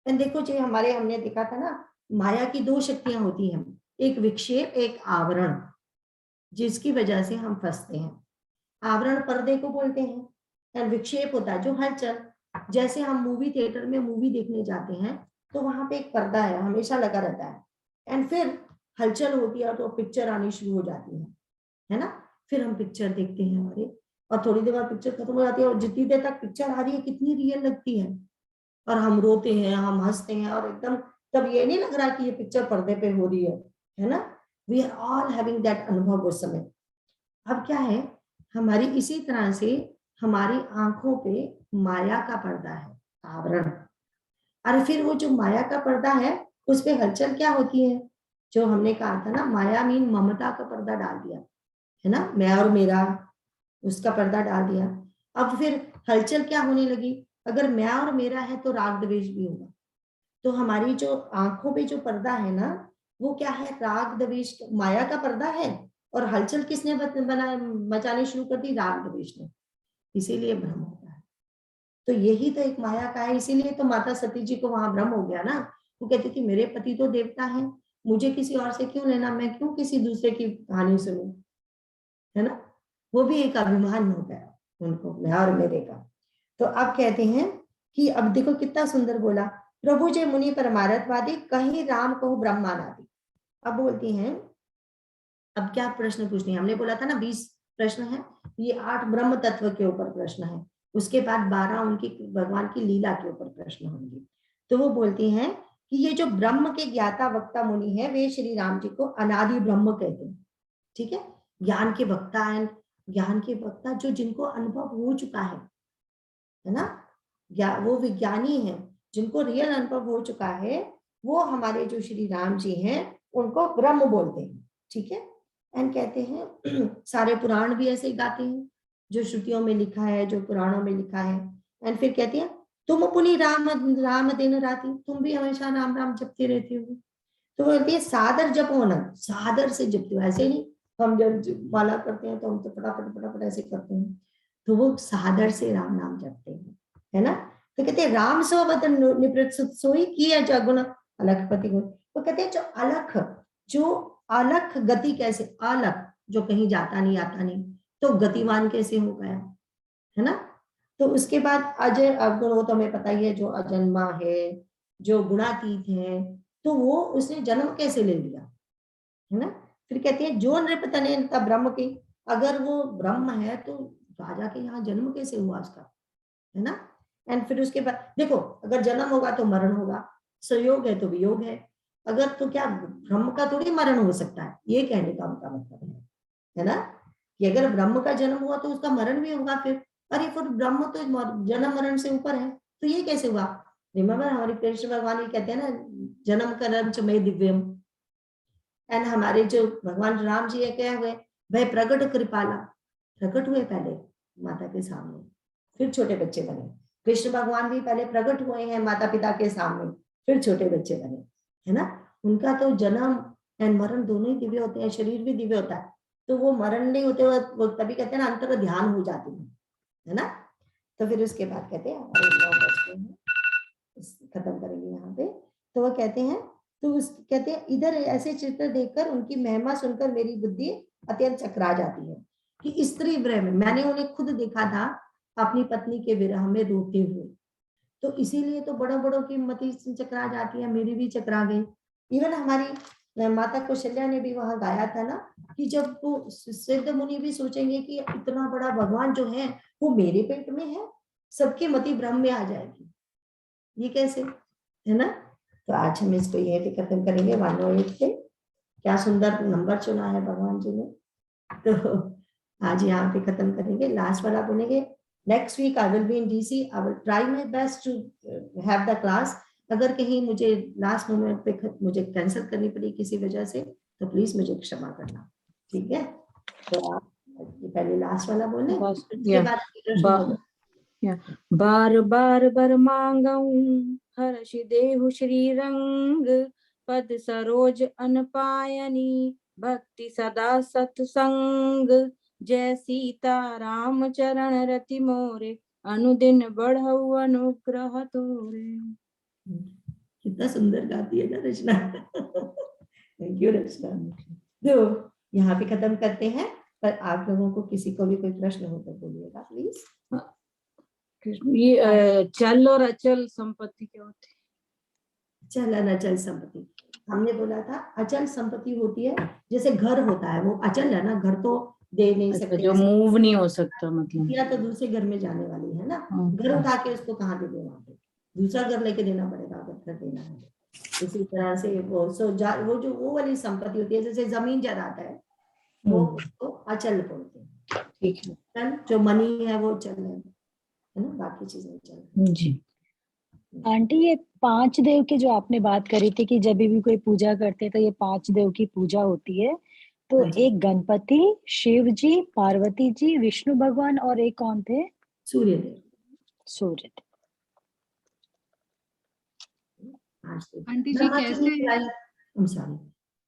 एंड देखो जो हमने देखा था ना, माया की 2 शक्तियां होती हैं, एक विक्षेप, एक आवरण, जिसकी वजह से हम फंसते हैं। आवरण पर्दे को बोलते हैं, एंड विक्षेप होता है जो हलचल। जैसे हम मूवी थिएटर में मूवी देखने जाते हैं तो वहां पे एक पर्दा है, हमेशा लगा रहता है, एंड फिर हलचल होती है तो पिक्चर आनी शुरू हो जाती है ना। फिर हम पिक्चर देखते हैं हमारे, और थोड़ी देर बाद पिक्चर खत्म हो जाती है, और जितनी देर तक पिक्चर आ रही है कितनी रियल लगती है, और हम रोते हैं, हम हंसते हैं, और एकदम तब ये नहीं लग रहा कि ये पिक्चर पर्दे पे हो रही है ना। We are all having that अनुभव उस समय। अब क्या है, हमारी इसी तरह से हमारी आंखों पे माया का पर्दा है, आवरण, और फिर वो जो माया का पर्दा है उस पे हलचल क्या होती है, जो हमने कहा था ना, माया मीन ममता का पर्दा डाल दिया है ना, मैं और मेरा, उसका पर्दा डाल दिया। अब फिर हलचल क्या होने लगी, अगर मैं और मेरा है तो राग द्वेष भी होगा। तो हमारी जो आंखों पे जो पर्दा है ना, वो क्या है, राग द्वेष, माया का पर्दा है, और हलचल किसने मचानी शुरू कर दी, राग द्वेष ने, इसीलिए भ्रम होता है। तो यही तो एक माया का है, इसीलिए तो माता सती जी को वहां भ्रम हो गया ना। वो कहती थी मेरे पति तो देवता है, मुझे किसी और से क्यों लेना, मैं क्यों किसी दूसरे की कहानी सुनूं, है ना। वो भी एक अभिमान हो गया उनको, मैं और मेरे का। तो अब कहते हैं कि अब देखो कितना सुंदर बोला, प्रभु जय मुनि परमार्थवादी, कहीं राम कहूँ ब्रह्मानादि। अब बोलती हैं, अब क्या प्रश्न पूछनी है, हमने बोला था ना 20 प्रश्न है, ये 8 ब्रह्म तत्व के ऊपर प्रश्न है, उसके बाद 12 उनकी भगवान की लीला के ऊपर प्रश्न होंगे। तो वो बोलती हैं कि ये जो ब्रह्म के ज्ञाता वक्ता मुनि है, वे श्री राम जी को अनादि ब्रह्म कहते हैं, ठीक है। ज्ञान के वक्ता है, ज्ञान के वक्ता जो जिनको अनुभव हो चुका है ना, वो विज्ञानी है, जिनको रियल अनुभव हो चुका है, वो हमारे जो श्री राम जी हैं उनको ब्रह्म बोलते हैं, ठीक है। एंड कहते हैं सारे पुराण भी ऐसे ही गाते हैं, जो श्रुतियों में लिखा है, जो पुराणों में लिखा है। एंड फिर कहते हैं तुम पुनी राम राम दिन राती, तुम भी हमेशा राम राम जपते रहते हो। तो बोलती है सादर जपो ना, सादर से जपते हो, ऐसे नहीं हम जब माला करते हैं तो हम तो फटाफट फटाफट ऐसे करते हैं, तो वो सादर से राम नाम जपते हैं, है ना। तो कहते हैं राम सोबत निवृत्त सोई किया जगुण अलखपति गुण। वो कहते हैं जो अलख, जो अलख गति कैसे, अलख जो कहीं जाता नहीं आता नहीं, तो गतिमान कैसे हो गया, है ना। तो उसके बाद अजय अवगुण, वो तो हमें पता ही है, जो अजन्मा है, जो गुणातीत है, तो वो उसने जन्म कैसे ले लिया, है ना। फिर कहते हैं जो नृप तने ब्रह्म की, अगर वो ब्रह्म है तो राजा के यहाँ जन्म कैसे हुआ उसका, है ना। एंड फिर उसके बाद देखो, अगर जन्म होगा तो मरण होगा, संयोग है तो वियोग है, अगर तो क्या ब्रह्म का थोड़ी मरण हो सकता है, ये कहने का उनका मतलब है ना, कि अगर ब्रह्म का जन्म हुआ तो उसका मरण भी होगा। फिर अरे फिर ब्रह्म तो जन्म मरण से ऊपर है, तो ये कैसे हुआ। रिमेम्बर हमारे कृष्ण भगवान ये कहते हैं ना, जन्म कर्म च मैं दिव्यम। एंड हमारे जो भगवान राम जी है क्या हुए, वह प्रकट कृपाला, प्रकट हुए पहले माता के सामने, फिर छोटे बच्चे बने। कृष्ण भगवान भी पहले प्रकट हुए हैं माता पिता के सामने, फिर छोटे बच्चे बने, है ना। उनका तो जन्म एंड मरण दोनों ही दिव्य होते हैं, शरीर भी दिव्य होता है, तो वो मरण नहीं होते, वो तभी कहते हैं ना अंतर ध्यान हो जाती है ना। तो फिर उसके बाद कहते हैं खत्म करेंगे यहाँ पे। तो वो कहते हैं, तो कहते हैं इधर ऐसे चित्र देखकर उनकी महिमा सुनकर मेरी बुद्धि अत्यंत चकरा जाती है, कि स्त्री विरह में, मैंने उन्हें खुद देखा था अपनी पत्नी के विरह में रोते हुए, तो इसीलिए तो बड़ों बड़ों की मति चकरा जाती है, मेरी भी चकरा गई। इवन हमारी माता कौशल्या ने भी वहां गाया था ना, कि जब वो सिद्ध मुनि भी सोचेंगे कि इतना बड़ा भगवान जो है वो मेरे पेट में है, सबकी मति भ्रम में आ जाएगी, ये कैसे, है ना। तो आज हम इसको यहीं पे खत्म करेंगे 108 पे। क्या सुंदर नंबर चुना है भगवान जी ने। तो आज यहाँ पे खत्म करेंगे, लास्ट वाला बोलेंगे। Next week I will be in DC, I will try my best to have the class. अगर कहीं मुझे लास्ट मोमेंट पे मुझे कैंसिल करनी पड़ी किसी वजह से, तो प्लीज मुझे क्षमा करना, ठीक है। तो आप पहले लास्ट वाला बोले, उसके बाद प्रश्न बोलो। बार बार बर मांगऊ हर्ष देहु श्री रंग, पद सरोज अनपायनी भक्ति सदा सत्संग, जय सीता राम चरण रति मोरे, अनुदिन बढ़ऊ अनुग्रह तोरे। कितना सुंदर गाती है ना रचना। थैंक यू रचना। तो यहाँ पे खत्म करते हैं, पर आप लोगों को किसी को भी कोई प्रश्न हो तो बोलिएगा प्लीज। ये चल और अचल संपत्ति क्या होती है? चल और अचल संपत्ति हमने बोला था, अचल संपत्ति होती है जैसे घर होता है, वो अचल है ना, घर तो दे नहीं सकते, जो मूव नहीं हो सकता, मतलब या तो दूसरे घर में जाने वाली है ना, घर उठा के उसको कहाँ दे दे, वहां पे दूसरा घर लेके देना पड़ेगा अगर घर देना है। इसी तरह से वो वो जो वो वाली संपत्ति होती है, जैसे जमीन जायदाद है, वो उसको अचल बोलते हैं। ठीक है, जो मनी है वो चल है ना, बाकी चीजें चल जी। आंटी, ये 5 देव की जो आपने बात करी थी कि जब भी कोई पूजा करते हैं तो ये 5 देव की पूजा होती है, तो एक गणपति, शिव जी, पार्वती जी, विष्णु भगवान और एक कौन थे? सूर्य देव। सूर्य। आंटी जी कैसे,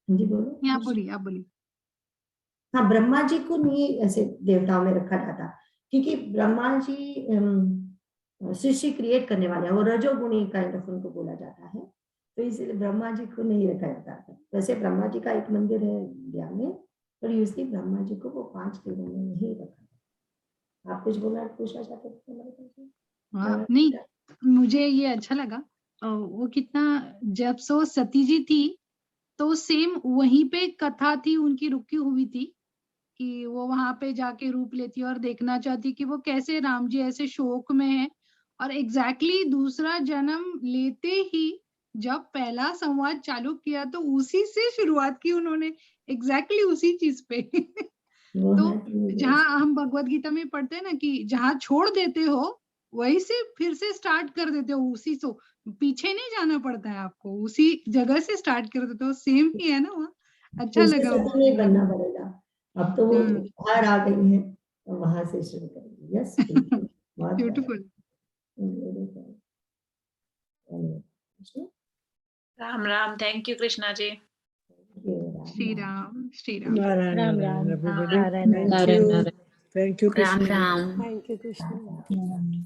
जी बोलो। आप बोलिए। हाँ, ब्रह्मा जी को नहीं ऐसे देवताओं में रखा जाता, क्योंकि ब्रह्मा जी सृष्टि क्रिएट करने वाले हैं, वो रजोगुणी काइंड ऑफ उनको बोला जाता है, तो इसलिए ब्रह्मा जी को नहीं रखा जाता था। वैसे ब्रह्मा जी का एक मंदिर है इंडिया में, पर यूजली ब्रह्मा जी को वो 5 देवों में नहीं रखा। आप कुछ पूछना चाहते थे? हाँ, नहीं, मुझे ये अच्छा लगा। वो कितना, जब सो सती जी थी तो सेम वहीं पे कथा थी उनकी रुकी हुई थी कि वो वहां पे जाके रूप लेती और देखना चाहती कि वो कैसे राम जी ऐसे शोक में है, और एग्जैक्टली दूसरा जन्म लेते ही जब पहला संवाद चालू किया तो उसी से शुरुआत की उन्होंने, एग्जैक्टली उसी चीज पे। तो जहाँ हम भगवत गीता में पढ़ते हैं ना कि जहाँ छोड़ देते हो वही से फिर से स्टार्ट कर देते हो, उसी से पीछे नहीं जाना पड़ता है आपको, उसी जगह से स्टार्ट कर देते हो, सेम ही है ना वहाँ। अच्छा लगा नहीं बनना पड़ेगा, अब तो वो बाहर आ गई है, तो वहां से शुरू करेंगे। Yes, beautiful. Ram Ram, thank you Krishna ji. Shri Ram, Shri Ram. Ram Ram. Thank you Krishna. Ram Ram. Thank you Krishna.